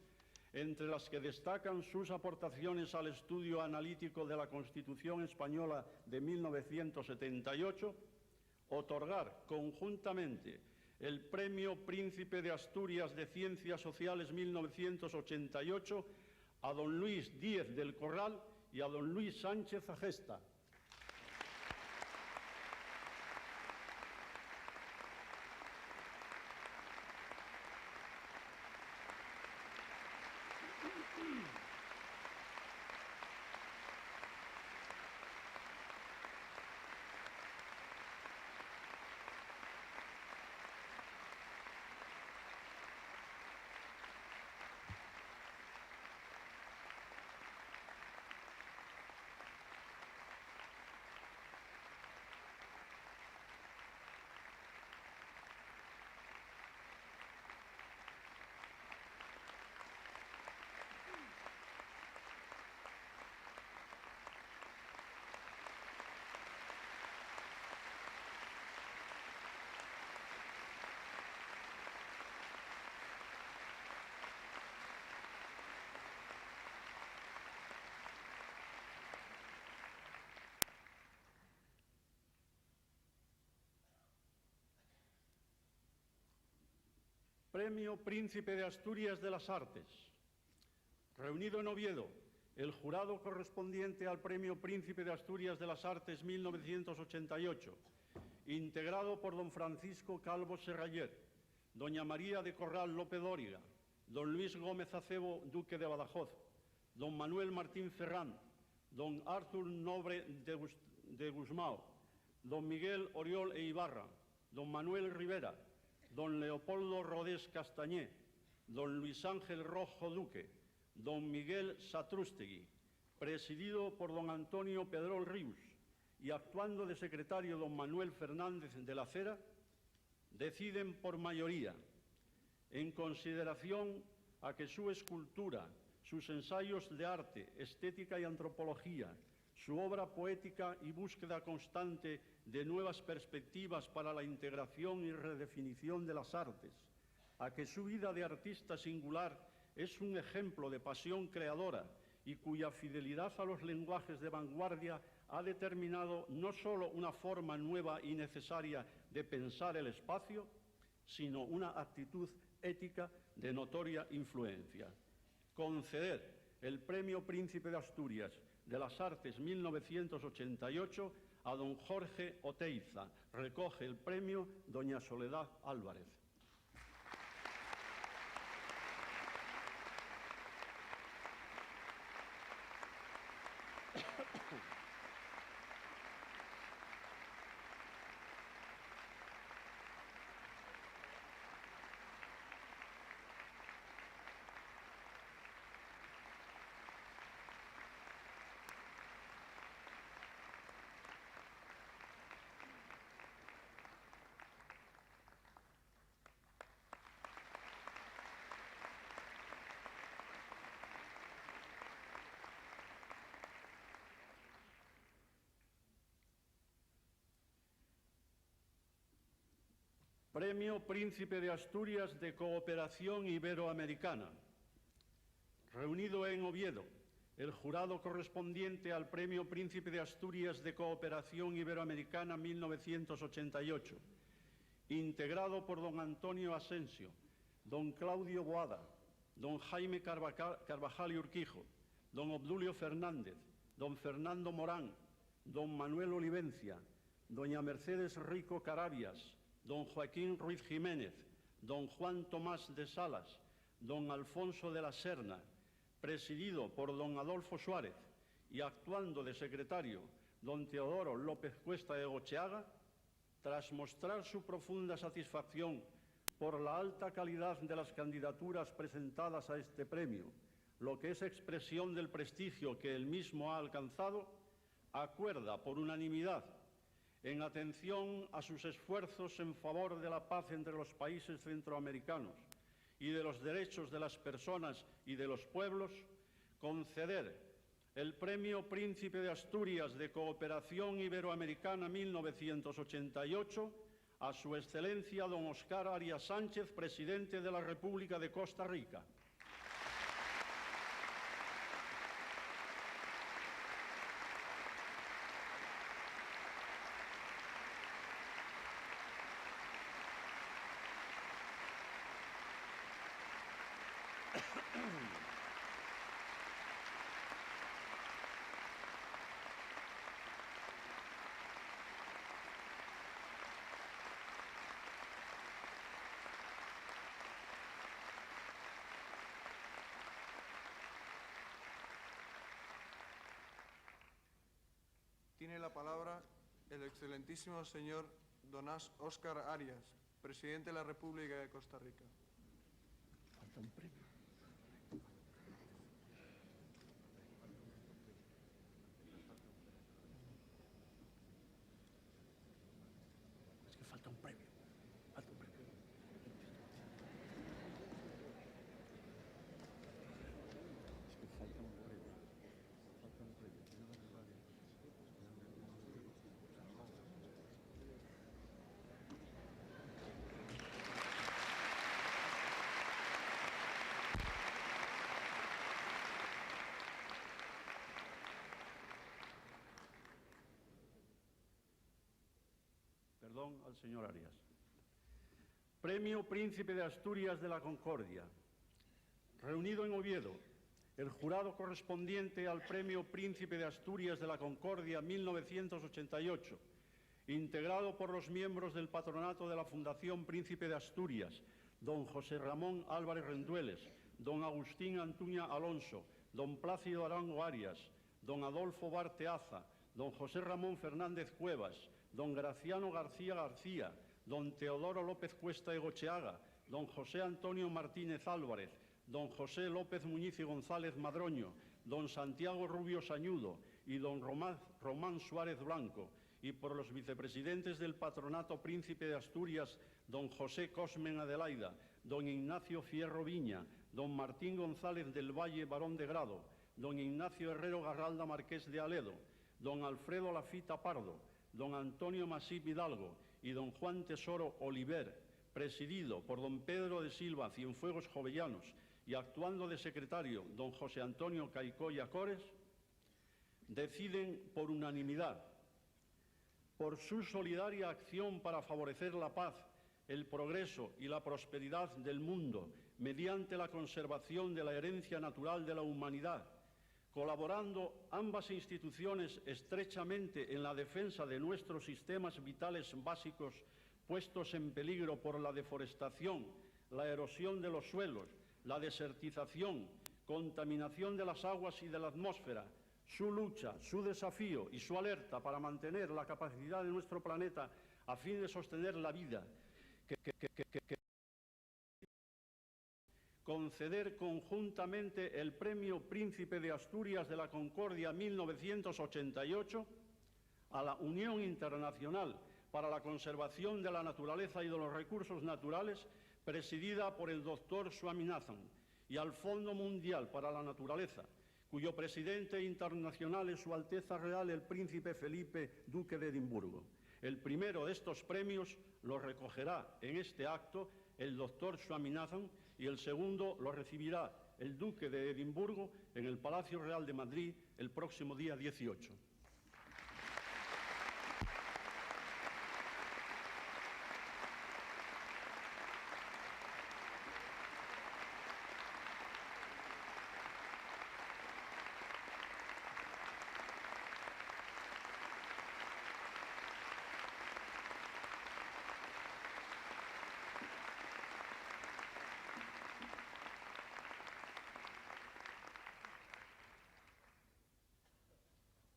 entre las que destacan sus aportaciones al estudio analítico de la Constitución Española de 1978, otorgar conjuntamente el Premio Príncipe de Asturias de Ciencias Sociales 1988 a don Luis Díez del Corral y a don Luis Sánchez Agesta. Premio Príncipe de Asturias de las Artes. Reunido en Oviedo, el jurado correspondiente al Premio Príncipe de Asturias de las Artes 1988, integrado por don Francisco Calvo Serrayer, doña María de Corral López Dóriga, don Luis Gómez Acebo, duque de Badajoz, don Manuel Martín Ferrán, don Artur Nobre de Gusmao, don Miguel Oriol e Ibarra, don Manuel Rivera, don Leopoldo Rodés Castañé, don Luis Ángel Rojo Duque, don Miguel Satrústegui, presidido por don Antonio Pedrol Rius y actuando de secretario don Manuel Fernández de la Cera, deciden por mayoría, en consideración a que su escultura, sus ensayos de arte, estética y antropología, su obra poética y búsqueda constante de nuevas perspectivas para la integración y redefinición de las artes, a que su vida de artista singular es un ejemplo de pasión creadora y cuya fidelidad a los lenguajes de vanguardia ha determinado no solo una forma nueva y necesaria de pensar el espacio, sino una actitud ética de notoria influencia. Conceder el Premio Príncipe de Asturias de las Artes 1988 a don Jorge Oteiza. Recoge el premio doña Soledad Álvarez. Premio Príncipe de Asturias de Cooperación Iberoamericana. Reunido en Oviedo, el jurado correspondiente al Premio Príncipe de Asturias de Cooperación Iberoamericana 1988, integrado por don Antonio Asensio, don Claudio Boada, don Jaime Carvajal y Urquijo, don Obdulio Fernández, don Fernando Morán, don Manuel Olivencia, doña Mercedes Rico Carabias, don Joaquín Ruiz Jiménez, don Juan Tomás de Salas, don Alfonso de la Serna, presidido por don Adolfo Suárez y actuando de secretario don Teodoro López Cuesta Egocheaga, tras mostrar su profunda satisfacción por la alta calidad de las candidaturas presentadas a este premio, lo que es expresión del prestigio que el mismo ha alcanzado, acuerda por unanimidad, en atención a sus esfuerzos en favor de la paz entre los países centroamericanos y de los derechos de las personas y de los pueblos, conceder el Premio Príncipe de Asturias de Cooperación Iberoamericana 1988 a su excelencia don Óscar Arias Sánchez, presidente de la República de Costa Rica. Tiene la palabra el excelentísimo señor don Óscar Arias, presidente de la República de Costa Rica. Falta un premio. Es que falta un premio. Falta un premio. Es que falta un premio. Falta un premio. Perdón al señor Arias. Premio Príncipe de Asturias de la Concordia. Reunido en Oviedo, el jurado correspondiente al Premio Príncipe de Asturias de la Concordia 1988, integrado por los miembros del patronato de la Fundación Príncipe de Asturias, don José Ramón Álvarez Rendueles, don Agustín Antuña Alonso, don Plácido Arango Arias, don Adolfo Barteaza, don José Ramón Fernández Cuevas, don Graciano García García, don Teodoro López Cuesta Egocheaga, don José Antonio Martínez Álvarez, don José López Muñiz y González Madroño, don Santiago Rubio Sañudo y don Román Suárez Blanco, y por los vicepresidentes del Patronato Príncipe de Asturias don José Cosmen Adelaida, don Ignacio Fierro Viña, don Martín González del Valle, barón de Grado, don Ignacio Herrero Garralda, marqués de Aledo, don Alfredo Lafita Pardo, don Antonio Masip Hidalgo y don Juan Tesoro Oliver, presidido por don Pedro de Silva Cienfuegos Jovellanos y actuando de secretario don José Antonio Caicoya Cores, deciden por unanimidad, por su solidaria acción para favorecer la paz, el progreso y la prosperidad del mundo mediante la conservación de la herencia natural de la humanidad, colaborando ambas instituciones estrechamente en la defensa de nuestros sistemas vitales básicos puestos en peligro por la deforestación, la erosión de los suelos, la desertización, contaminación de las aguas y de la atmósfera, su lucha, su desafío y su alerta para mantener la capacidad de nuestro planeta a fin de sostener la vida, conceder conjuntamente el Premio Príncipe de Asturias de la Concordia 1988 a la Unión Internacional para la Conservación de la Naturaleza y de los Recursos Naturales, presidida por el Dr. Swaminathan, y al Fondo Mundial para la Naturaleza, cuyo presidente internacional es Su Alteza Real el Príncipe Felipe, Duque de Edimburgo. El primero de estos premios lo recogerá en este acto el Dr. Swaminathan y el segundo lo recibirá el Duque de Edimburgo en el Palacio Real de Madrid el próximo día 18.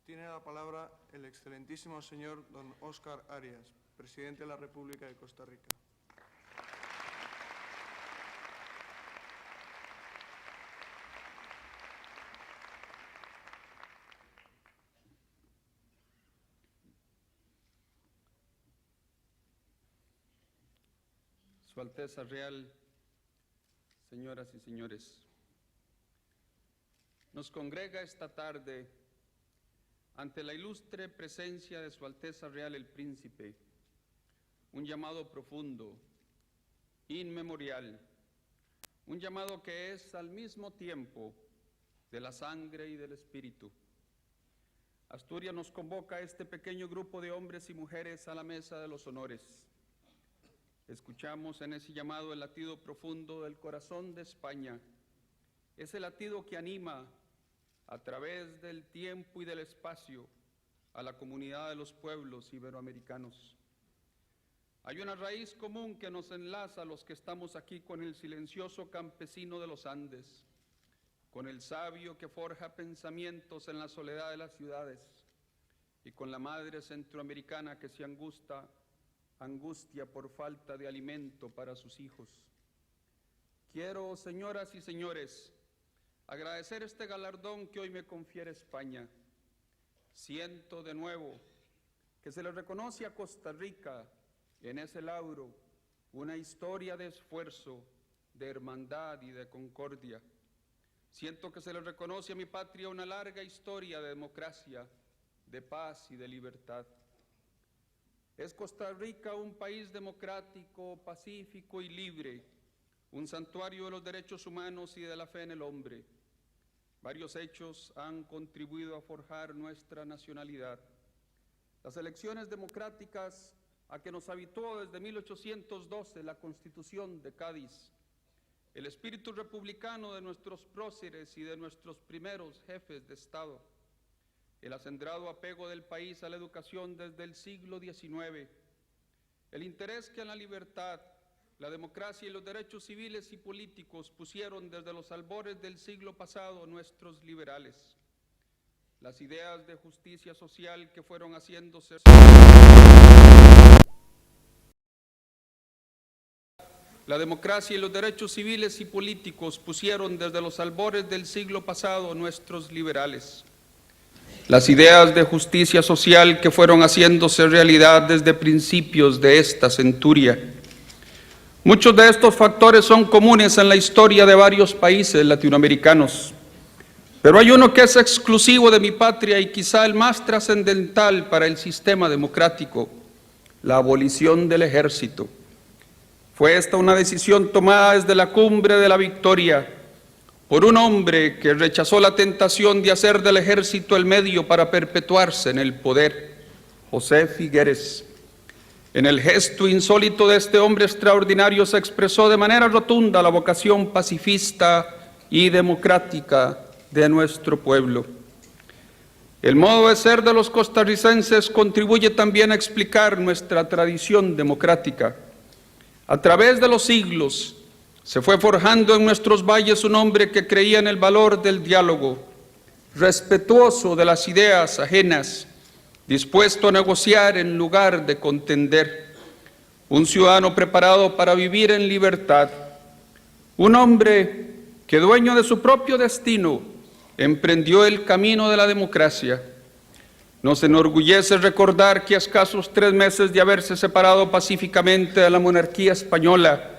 Tiene la palabra el excelentísimo señor don Óscar Arias, presidente de la República de Costa Rica. Su Alteza Real, señoras y señores, nos congrega esta tarde ante la ilustre presencia de Su Alteza Real el Príncipe, un llamado profundo, inmemorial, un llamado que es al mismo tiempo de la sangre y del espíritu. Asturias nos convoca a este pequeño grupo de hombres y mujeres a la mesa de los honores. Escuchamos en ese llamado el latido profundo del corazón de España, ese latido que anima a través del tiempo y del espacio a la comunidad de los pueblos iberoamericanos. Hay una raíz común que nos enlaza a los que estamos aquí con el silencioso campesino de los Andes, con el sabio que forja pensamientos en la soledad de las ciudades y con la madre centroamericana que se angustia por falta de alimento para sus hijos. Quiero, señoras y señores, agradecer este galardón que hoy me confiere España. Siento de nuevo que se le reconoce a Costa Rica en ese lauro una historia de esfuerzo, de hermandad y de concordia. Siento que se le reconoce a mi patria una larga historia de democracia, de paz y de libertad. Es Costa Rica un país democrático, pacífico y libre, un santuario de los derechos humanos y de la fe en el hombre. Varios hechos han contribuido a forjar nuestra nacionalidad. Las elecciones democráticas a que nos habituó desde 1812 la Constitución de Cádiz, el espíritu republicano de nuestros próceres y de nuestros primeros jefes de Estado, el acendrado apego del país a la educación desde el siglo XIX, el interés que en la libertad, la democracia y los derechos civiles y políticos pusieron desde los albores del siglo pasado nuestros liberales, las ideas de justicia social que fueron haciéndose la democracia y los derechos civiles y políticos pusieron desde los albores del siglo pasado nuestros liberales, las ideas de justicia social que fueron haciéndose realidad desde principios de esta centuria, Muchos de estos factores son comunes en la historia de varios países latinoamericanos, pero hay uno que es exclusivo de mi patria y quizá el más trascendental para el sistema democrático: la abolición del ejército. Fue esta una decisión tomada desde la cumbre de la victoria por un hombre que rechazó la tentación de hacer del ejército el medio para perpetuarse en el poder, José Figueres. En el gesto insólito de este hombre extraordinario se expresó de manera rotunda la vocación pacifista y democrática de nuestro pueblo. El modo de ser de los costarricenses contribuye también a explicar nuestra tradición democrática. A través de los siglos se fue forjando en nuestros valles un hombre que creía en el valor del diálogo, respetuoso de las ideas ajenas, dispuesto a negociar en lugar de contender, un ciudadano preparado para vivir en libertad, un hombre que, dueño de su propio destino, emprendió el camino de la democracia. Nos enorgullece recordar que a escasos 3 meses de haberse separado pacíficamente de la monarquía española,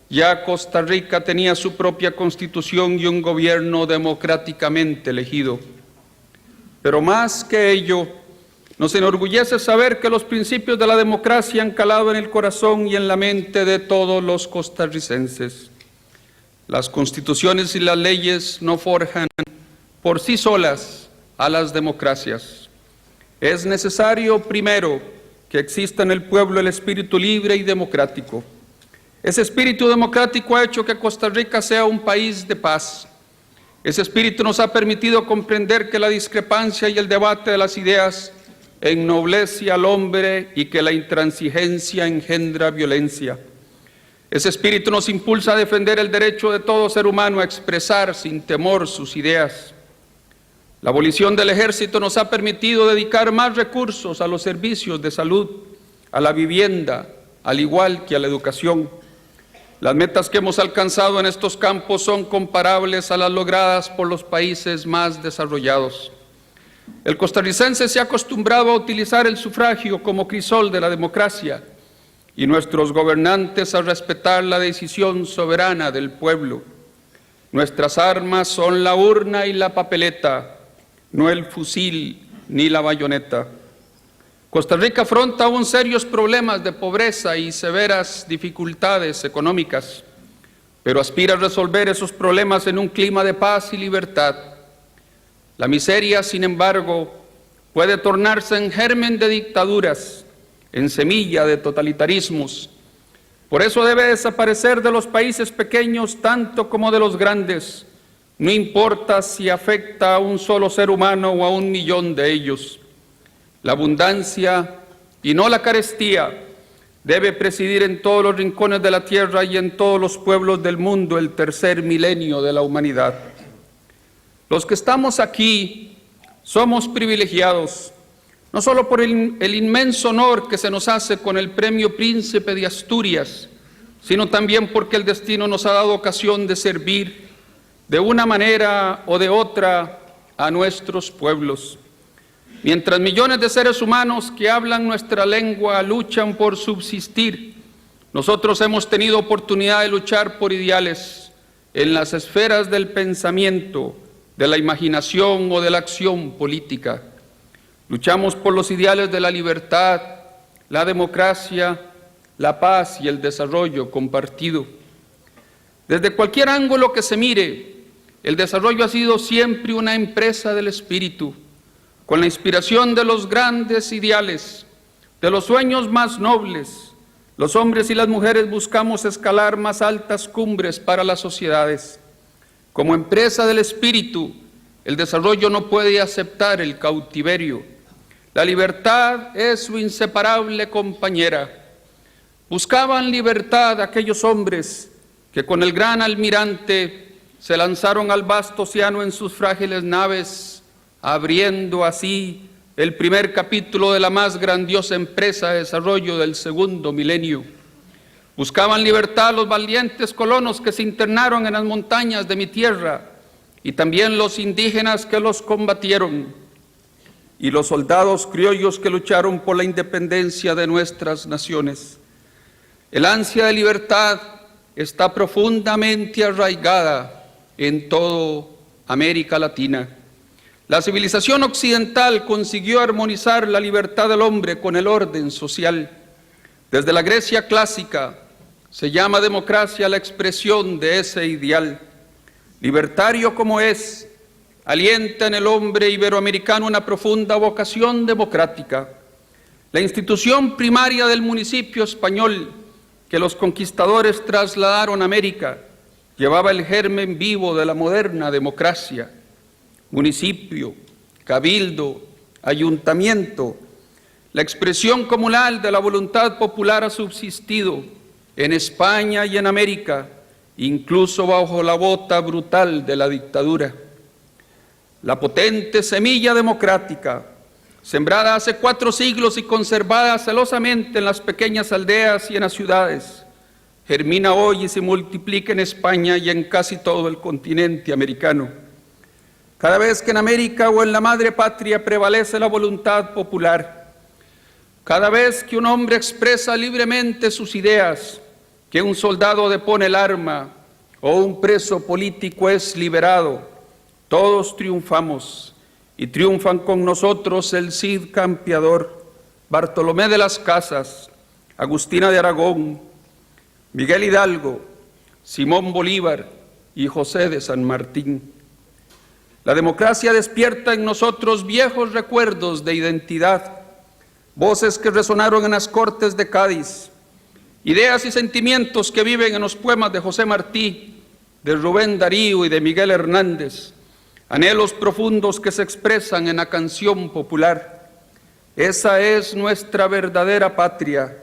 ya Costa Rica tenía su propia constitución y un gobierno democráticamente elegido. Pero más que ello, nos enorgullece saber que los principios de la democracia han calado en el corazón y en la mente de todos los costarricenses. Las constituciones y las leyes no forjan por sí solas a las democracias. Es necesario, primero, que exista en el pueblo el espíritu libre y democrático. Ese espíritu democrático ha hecho que Costa Rica sea un país de paz. Ese espíritu nos ha permitido comprender que la discrepancia y el debate de las ideas ennoblece al hombre y que la intransigencia engendra violencia. Ese espíritu nos impulsa a defender el derecho de todo ser humano a expresar sin temor sus ideas. La abolición del ejército nos ha permitido dedicar más recursos a los servicios de salud, a la vivienda, al igual que a la educación. Las metas que hemos alcanzado en estos campos son comparables a las logradas por los países más desarrollados. El costarricense se ha acostumbrado a utilizar el sufragio como crisol de la democracia y nuestros gobernantes a respetar la decisión soberana del pueblo. Nuestras armas son la urna y la papeleta, no el fusil ni la bayoneta. Costa Rica afronta aún serios problemas de pobreza y severas dificultades económicas, pero aspira a resolver esos problemas en un clima de paz y libertad. La miseria, sin embargo, puede tornarse en germen de dictaduras, en semilla de totalitarismos. Por eso debe desaparecer de los países pequeños tanto como de los grandes, no importa si afecta a un solo ser humano o a 1 millón de ellos. La abundancia y no la carestía debe presidir en todos los rincones de la tierra y en todos los pueblos del mundo el 3er milenio de la humanidad. Los que estamos aquí somos privilegiados, no solo por el inmenso honor que se nos hace con el Premio Príncipe de Asturias, sino también porque el destino nos ha dado ocasión de servir de una manera o de otra a nuestros pueblos. Mientras millones de seres humanos que hablan nuestra lengua luchan por subsistir, nosotros hemos tenido oportunidad de luchar por ideales en las esferas del pensamiento, de la imaginación o de la acción política. Luchamos por los ideales de la libertad, la democracia, la paz y el desarrollo compartido. Desde cualquier ángulo que se mire, el desarrollo ha sido siempre una empresa del espíritu, con la inspiración de los grandes ideales, de los sueños más nobles. Los hombres y las mujeres buscamos escalar más altas cumbres para las sociedades. Como empresa del espíritu, el desarrollo no puede aceptar el cautiverio. La libertad es su inseparable compañera. Buscaban libertad aquellos hombres que con el gran almirante se lanzaron al vasto océano en sus frágiles naves, abriendo así el primer capítulo de la más grandiosa empresa de desarrollo del 2.º milenio. Buscaban libertad los valientes colonos que se internaron en las montañas de mi tierra y también los indígenas que los combatieron y los soldados criollos que lucharon por la independencia de nuestras naciones. El ansia de libertad está profundamente arraigada en toda América Latina. La civilización occidental consiguió armonizar la libertad del hombre con el orden social. Desde la Grecia clásica se llama democracia la expresión de ese ideal. Libertario como es, alienta en el hombre iberoamericano una profunda vocación democrática. La institución primaria del municipio español que los conquistadores trasladaron a América llevaba el germen vivo de la moderna democracia. Municipio, cabildo, ayuntamiento, la expresión comunal de la voluntad popular ha subsistido en España y en América, incluso bajo la bota brutal de la dictadura. La potente semilla democrática, sembrada hace 4 siglos y conservada celosamente en las pequeñas aldeas y en las ciudades, germina hoy y se multiplica en España y en casi todo el continente americano. Cada vez que en América o en la madre patria prevalece la voluntad popular, cada vez que un hombre expresa libremente sus ideas, que un soldado depone el arma o un preso político es liberado, todos triunfamos y triunfan con nosotros el Cid Campeador, Bartolomé de las Casas, Agustina de Aragón, Miguel Hidalgo, Simón Bolívar y José de San Martín. La democracia despierta en nosotros viejos recuerdos de identidad, voces que resonaron en las Cortes de Cádiz, ideas y sentimientos que viven en los poemas de José Martí, de Rubén Darío y de Miguel Hernández, anhelos profundos que se expresan en la canción popular. Esa es nuestra verdadera patria,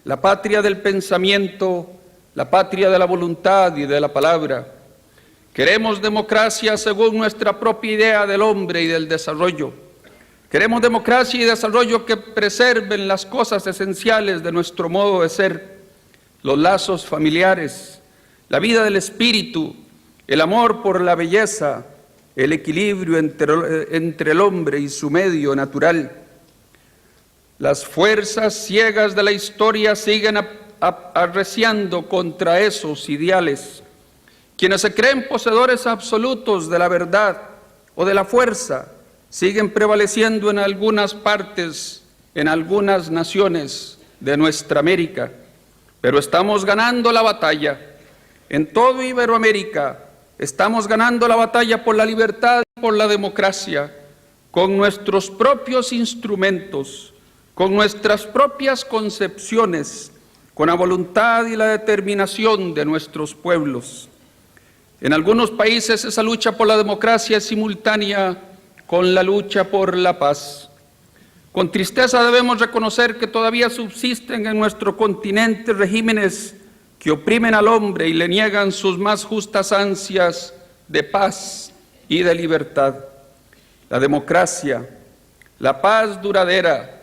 la patria del pensamiento, la patria de la voluntad y de la palabra. Queremos democracia según nuestra propia idea del hombre y del desarrollo. Queremos democracia y desarrollo que preserven las cosas esenciales de nuestro modo de ser, los lazos familiares, la vida del espíritu, el amor por la belleza, el equilibrio entre el hombre y su medio natural. Las fuerzas ciegas de la historia siguen arreciando contra esos ideales. Quienes se creen poseedores absolutos de la verdad o de la fuerza siguen prevaleciendo en algunas partes, en algunas naciones de nuestra América. Pero estamos ganando la batalla. En todo Iberoamérica estamos ganando la batalla por la libertad y por la democracia, con nuestros propios instrumentos, con nuestras propias concepciones, con la voluntad y la determinación de nuestros pueblos. En algunos países esa lucha por la democracia es simultánea con la lucha por la paz. Con tristeza debemos reconocer que todavía subsisten en nuestro continente regímenes que oprimen al hombre y le niegan sus más justas ansias de paz y de libertad. La democracia, la paz duradera,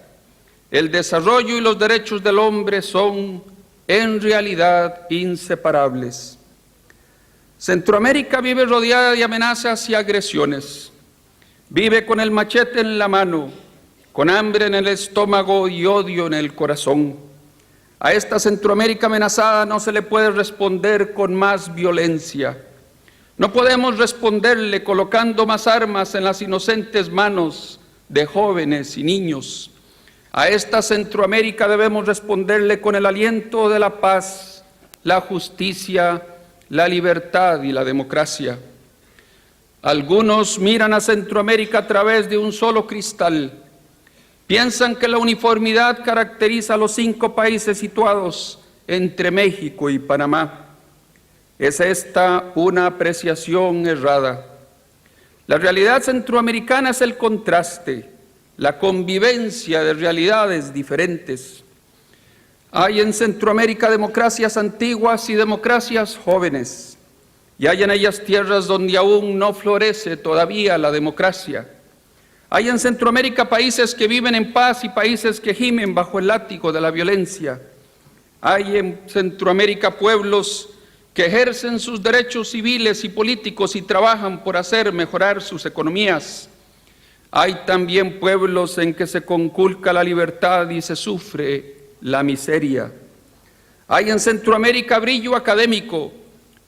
el desarrollo y los derechos del hombre son en realidad inseparables. Centroamérica vive rodeada de amenazas y agresiones. Vive con el machete en la mano, con hambre en el estómago y odio en el corazón. A esta Centroamérica amenazada no se le puede responder con más violencia. No podemos responderle colocando más armas en las inocentes manos de jóvenes y niños. A esta Centroamérica debemos responderle con el aliento de la paz, la justicia, la libertad y la democracia. Algunos miran a Centroamérica a través de un solo cristal. Piensan que la uniformidad caracteriza a los 5 países situados entre México y Panamá. Es esta una apreciación errada. La realidad centroamericana es el contraste, la convivencia de realidades diferentes. Hay en Centroamérica democracias antiguas y democracias jóvenes, y hay en ellas tierras donde aún no florece todavía la democracia. Hay en Centroamérica países que viven en paz y países que gimen bajo el látigo de la violencia. Hay en Centroamérica pueblos que ejercen sus derechos civiles y políticos y trabajan por hacer mejorar sus economías. Hay también pueblos en que se conculca la libertad y se sufre la miseria. Hay en Centroamérica brillo académico,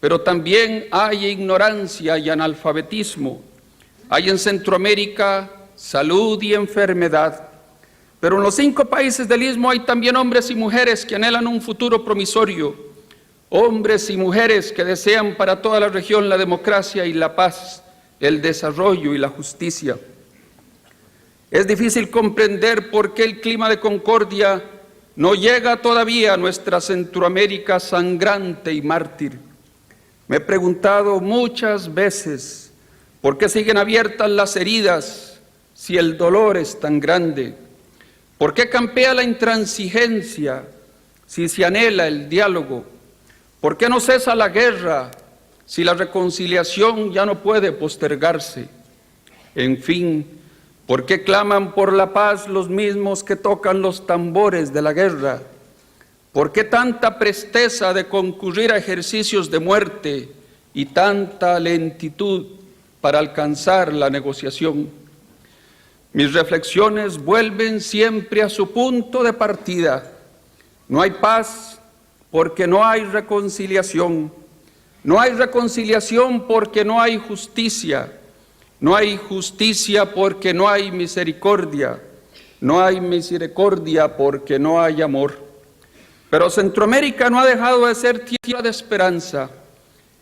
pero también hay ignorancia y analfabetismo. Hay en Centroamérica salud y enfermedad. Pero en los 5 países del Istmo hay también hombres y mujeres que anhelan un futuro promisorio, hombres y mujeres que desean para toda la región la democracia y la paz, el desarrollo y la justicia. Es difícil comprender por qué el clima de concordia no llega todavía a nuestra Centroamérica sangrante y mártir. Me he preguntado muchas veces por qué siguen abiertas las heridas si el dolor es tan grande. ¿Por qué campea la intransigencia si se anhela el diálogo? ¿Por qué no cesa la guerra si la reconciliación ya no puede postergarse? En fin, ¿por qué claman por la paz los mismos que tocan los tambores de la guerra? ¿Por qué tanta presteza de concurrir a ejercicios de muerte y tanta lentitud para alcanzar la negociación? Mis reflexiones vuelven siempre a su punto de partida. No hay paz porque no hay reconciliación. No hay reconciliación porque no hay justicia. No hay justicia porque no hay misericordia. No hay misericordia porque no hay amor. Pero Centroamérica no ha dejado de ser tierra de esperanza.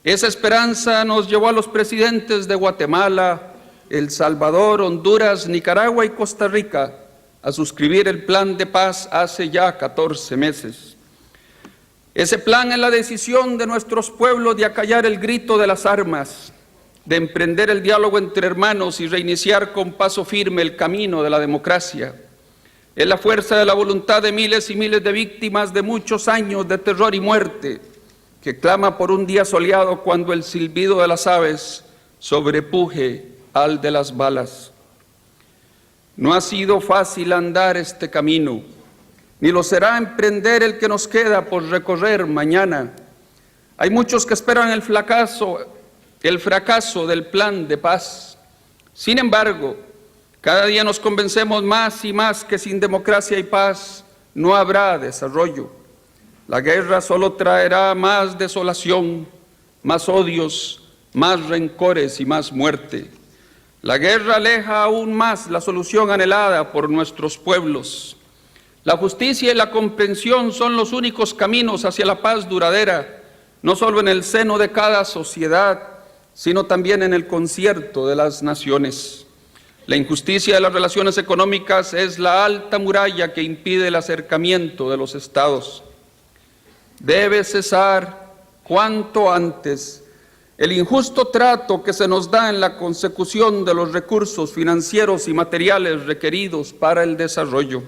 Esa esperanza nos llevó a los presidentes de Guatemala, El Salvador, Honduras, Nicaragua y Costa Rica a suscribir el plan de paz hace ya 14 meses. Ese plan es la decisión de nuestros pueblos de acallar el grito de las armas, de emprender el diálogo entre hermanos y reiniciar con paso firme el camino de la democracia. Es la fuerza de la voluntad de miles y miles de víctimas de muchos años de terror y muerte, que clama por un día soleado cuando el silbido de las aves sobrepuje al de las balas. No ha sido fácil andar este camino, ni lo será emprender el que nos queda por recorrer mañana. Hay muchos que esperan el fracaso del plan de paz. Sin embargo, cada día nos convencemos más y más que sin democracia y paz no habrá desarrollo. La guerra solo traerá más desolación, más odios, más rencores y más muerte. La guerra aleja aún más la solución anhelada por nuestros pueblos. La justicia y la comprensión son los únicos caminos hacia la paz duradera, no solo en el seno de cada sociedad, sino también en el concierto de las naciones. La injusticia de las relaciones económicas es la alta muralla que impide el acercamiento de los estados. Debe cesar cuanto antes el injusto trato que se nos da en la consecución de los recursos financieros y materiales requeridos para el desarrollo.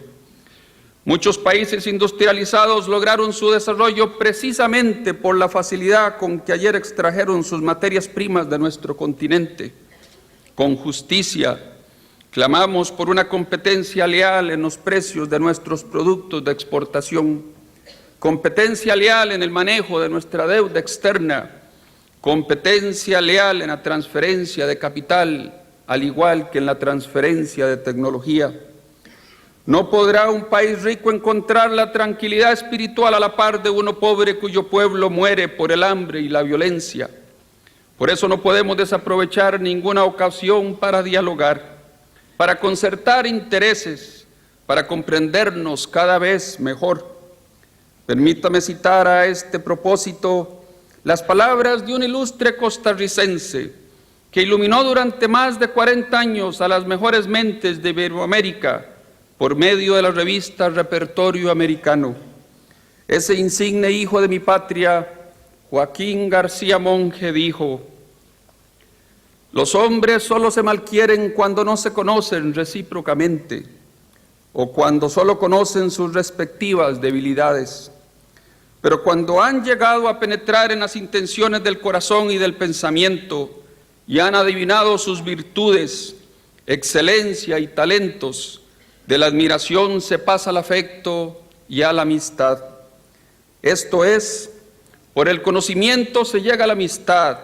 Muchos países industrializados lograron su desarrollo precisamente por la facilidad con que ayer extrajeron sus materias primas de nuestro continente. Con justicia, clamamos por una competencia leal en los precios de nuestros productos de exportación, competencia leal en el manejo de nuestra deuda externa, competencia leal en la transferencia de capital, al igual que en la transferencia de tecnología. No podrá un país rico encontrar la tranquilidad espiritual a la par de uno pobre cuyo pueblo muere por el hambre y la violencia. Por eso no podemos desaprovechar ninguna ocasión para dialogar, para concertar intereses, para comprendernos cada vez mejor. Permítame citar a este propósito las palabras de un ilustre costarricense que iluminó durante más de 40 años a las mejores mentes de Iberoamérica por medio de la revista Repertorio Americano. Ese insigne hijo de mi patria, Joaquín García Monge, dijo: los hombres solo se malquieren cuando no se conocen recíprocamente o cuando solo conocen sus respectivas debilidades. Pero cuando han llegado a penetrar en las intenciones del corazón y del pensamiento y han adivinado sus virtudes, excelencia y talentos, de la admiración se pasa al afecto y a la amistad. Esto es, por el conocimiento se llega a la amistad,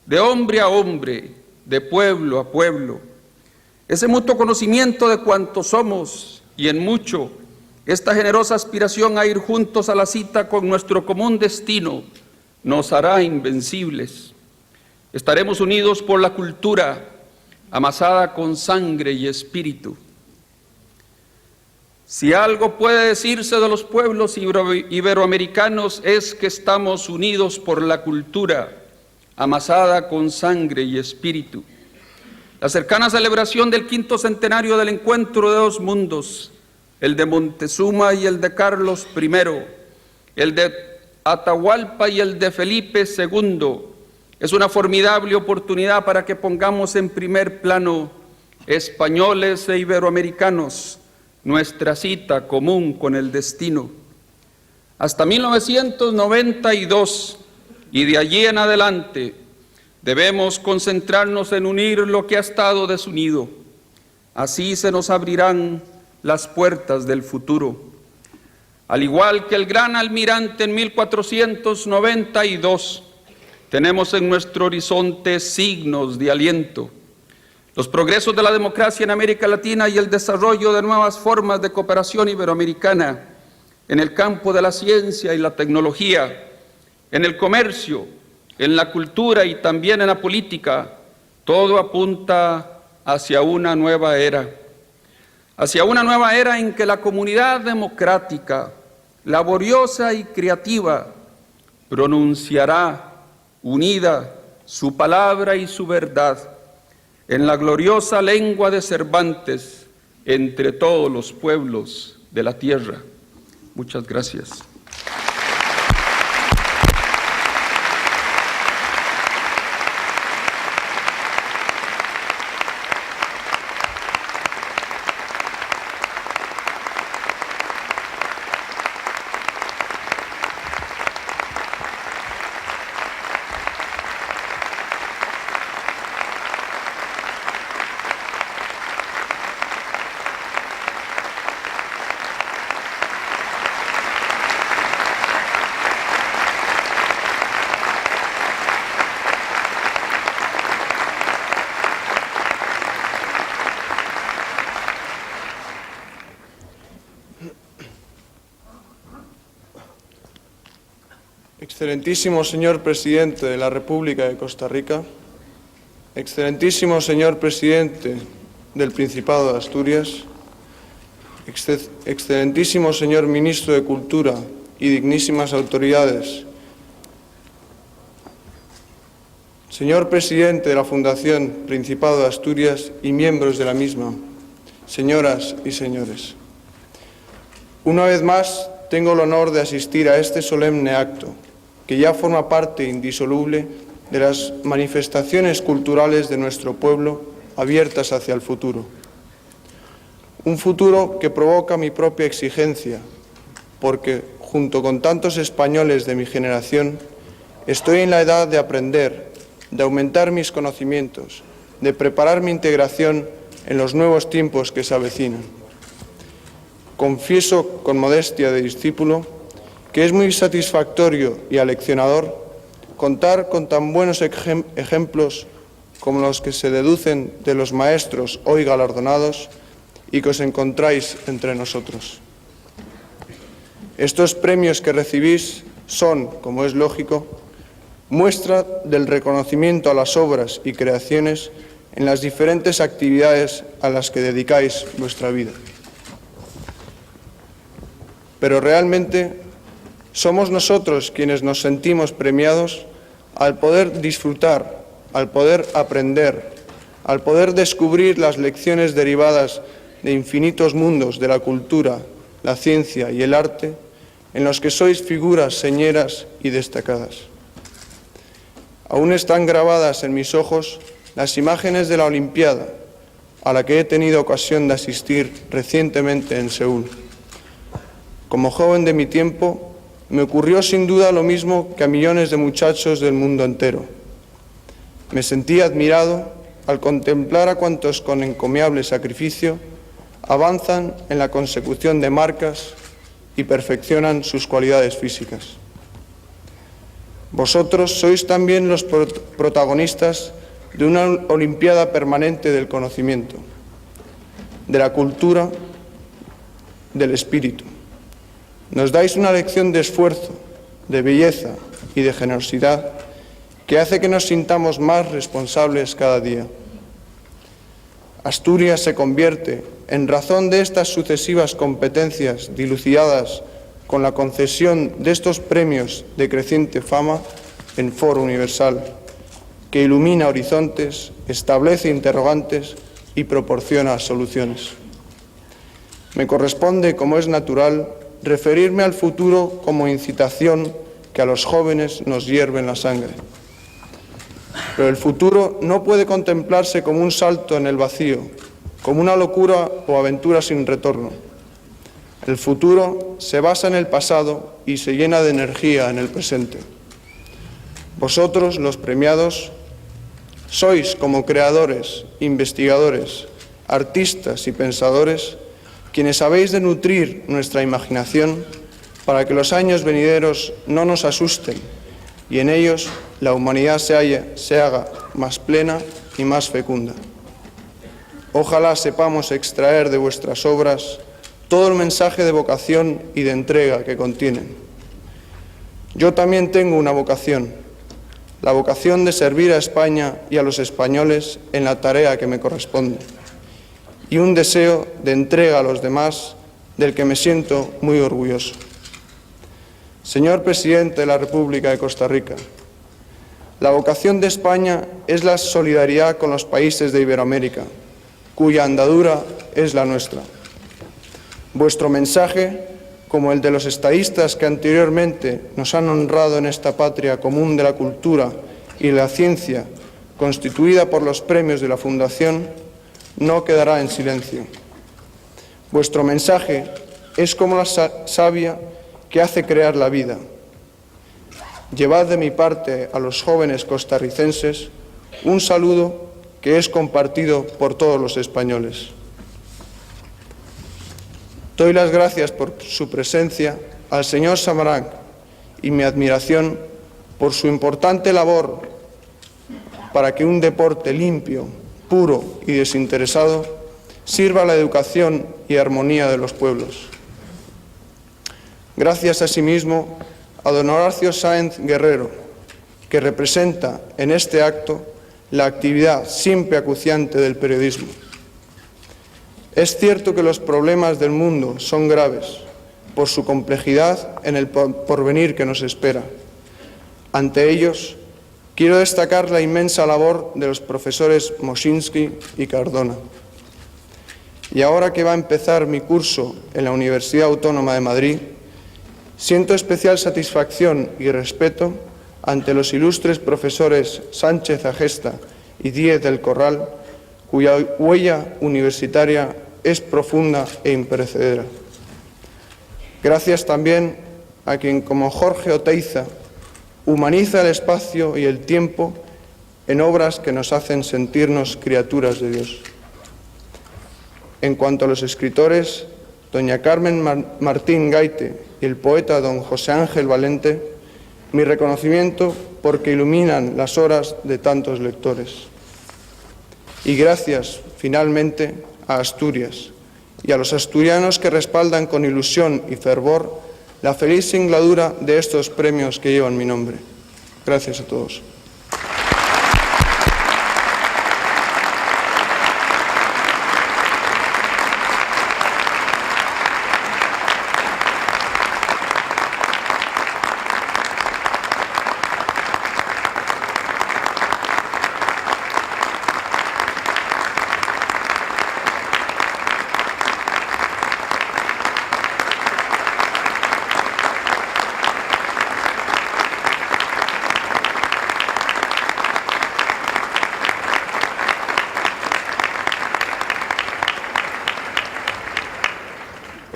de hombre a hombre, de pueblo a pueblo. Ese mutuo conocimiento de cuanto somos y en mucho Esta generosa aspiración a ir juntos a la cita con nuestro común destino nos hará invencibles. Estaremos unidos por la cultura, amasada con sangre y espíritu. Si algo puede decirse de los pueblos iberoamericanos es que estamos unidos por la cultura, amasada con sangre y espíritu. La cercana celebración del 5º centenario del encuentro de dos mundos, el de Montezuma y el de Carlos I, el de Atahualpa y el de Felipe II, es una formidable oportunidad para que pongamos en primer plano, españoles e iberoamericanos, nuestra cita común con el destino. Hasta 1992 y de allí en adelante debemos concentrarnos en unir lo que ha estado desunido. Así se nos abrirán las puertas del futuro. Al igual que el gran almirante en 1492, tenemos en nuestro horizonte signos de aliento. Los progresos de la democracia en América Latina y el desarrollo de nuevas formas de cooperación iberoamericana en el campo de la ciencia y la tecnología, en el comercio, en la cultura y también en la política, todo apunta hacia una nueva era. Hacia una nueva era en que la comunidad democrática, laboriosa y creativa, pronunciará unida su palabra y su verdad en la gloriosa lengua de Cervantes entre todos los pueblos de la tierra. Muchas gracias. Excelentísimo señor Presidente de la República de Costa Rica, excelentísimo señor Presidente del Principado de Asturias, excelentísimo señor Ministro de Cultura y dignísimas autoridades, señor Presidente de la Fundación Principado de Asturias y miembros de la misma, señoras y señores. Una vez más, tengo el honor de asistir a este solemne acto, que ya forma parte indisoluble de las manifestaciones culturales de nuestro pueblo abiertas hacia el futuro. Un futuro que provoca mi propia exigencia, porque, junto con tantos españoles de mi generación, estoy en la edad de aprender, de aumentar mis conocimientos, de preparar mi integración en los nuevos tiempos que se avecinan. Confieso con modestia de discípulo que es muy satisfactorio y aleccionador contar con tan buenos ejemplos como los que se deducen de los maestros hoy galardonados y que os encontráis entre nosotros. Estos premios que recibís son, como es lógico, muestra del reconocimiento a las obras y creaciones en las diferentes actividades a las que dedicáis vuestra vida. Pero realmente somos nosotros quienes nos sentimos premiados al poder disfrutar, al poder aprender, al poder descubrir las lecciones derivadas de infinitos mundos de la cultura, la ciencia y el arte, en los que sois figuras señeras y destacadas. Aún están grabadas en mis ojos las imágenes de la Olimpiada, a la que he tenido ocasión de asistir recientemente en Seúl. Como joven de mi tiempo, me ocurrió sin duda lo mismo que a millones de muchachos del mundo entero. Me sentí admirado al contemplar a cuantos con encomiable sacrificio avanzan en la consecución de marcas y perfeccionan sus cualidades físicas. Vosotros sois también los protagonistas de una olimpiada permanente del conocimiento, de la cultura, del espíritu. Nos dais una lección de esfuerzo, de belleza y de generosidad que hace que nos sintamos más responsables cada día. Asturias se convierte, en razón de estas sucesivas competencias dilucidadas con la concesión de estos premios de creciente fama, en foro universal, que ilumina horizontes, establece interrogantes y proporciona soluciones. Me corresponde, como es natural, referirme al futuro como incitación que a los jóvenes nos hierve en la sangre. Pero el futuro no puede contemplarse como un salto en el vacío, como una locura o aventura sin retorno. El futuro se basa en el pasado y se llena de energía en el presente. Vosotros, los premiados, sois como creadores, investigadores, artistas y pensadores quienes habéis de nutrir nuestra imaginación para que los años venideros no nos asusten y en ellos la humanidad se haga más plena y más fecunda. Ojalá sepamos extraer de vuestras obras todo el mensaje de vocación y de entrega que contienen. Yo también tengo una vocación, la vocación de servir a España y a los españoles en la tarea que me corresponde, y un deseo de entrega a los demás del que me siento muy orgulloso. Señor Presidente de la República de Costa Rica, la vocación de España es la solidaridad con los países de Iberoamérica, cuya andadura es la nuestra. Vuestro mensaje, como el de los estadistas que anteriormente nos han honrado en esta patria común de la cultura y la ciencia, constituida por los premios de la Fundación, no quedará en silencio. Vuestro mensaje es como la savia que hace crear la vida. Llevad de mi parte a los jóvenes costarricenses un saludo que es compartido por todos los españoles. Doy las gracias por su presencia al señor Samaranch y mi admiración por su importante labor para que un deporte limpio, puro y desinteresado sirva a la educación y armonía de los pueblos. Gracias asimismo a don Horacio Sáenz Guerrero, que representa en este acto la actividad siempre acuciante del periodismo. Es cierto que los problemas del mundo son graves por su complejidad en el porvenir que nos espera. Ante ellos, quiero destacar la inmensa labor de los profesores Moschinsky y Cardona. Y ahora que va a empezar mi curso en la Universidad Autónoma de Madrid, siento especial satisfacción y respeto ante los ilustres profesores Sánchez Agesta y Díez del Corral, cuya huella universitaria es profunda e imperecedera. Gracias también a quien, como Jorge Oteiza, humaniza el espacio y el tiempo en obras que nos hacen sentirnos criaturas de Dios. En cuanto a los escritores, doña Carmen Martín Gaite y el poeta don José Ángel Valente, mi reconocimiento porque iluminan las horas de tantos lectores. Y gracias, finalmente, a Asturias y a los asturianos que respaldan con ilusión y fervor la feliz singladura de estos premios que llevan mi nombre. Gracias a todos.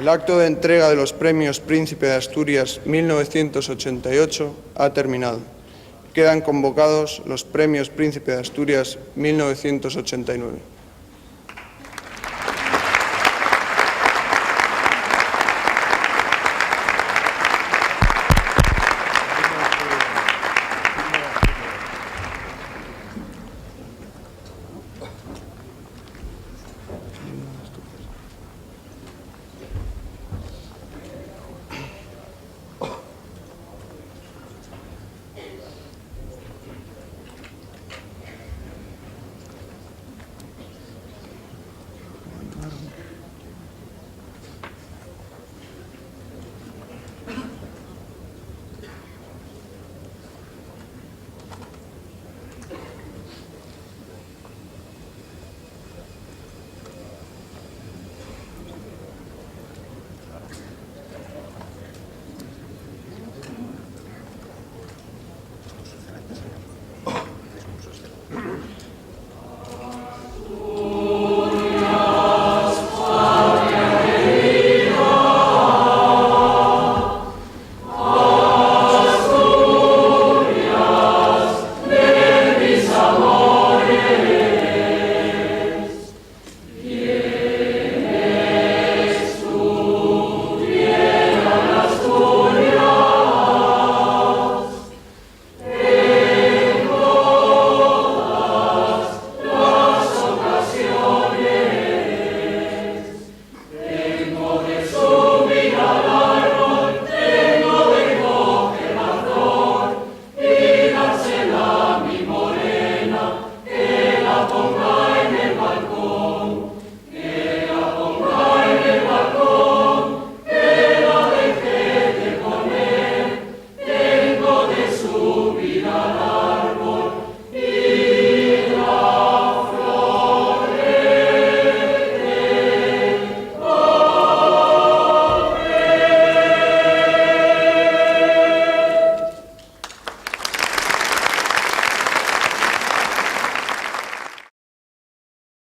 El acto de entrega de los premios Príncipe de Asturias 1988 ha terminado. Quedan convocados los premios Príncipe de Asturias 1989.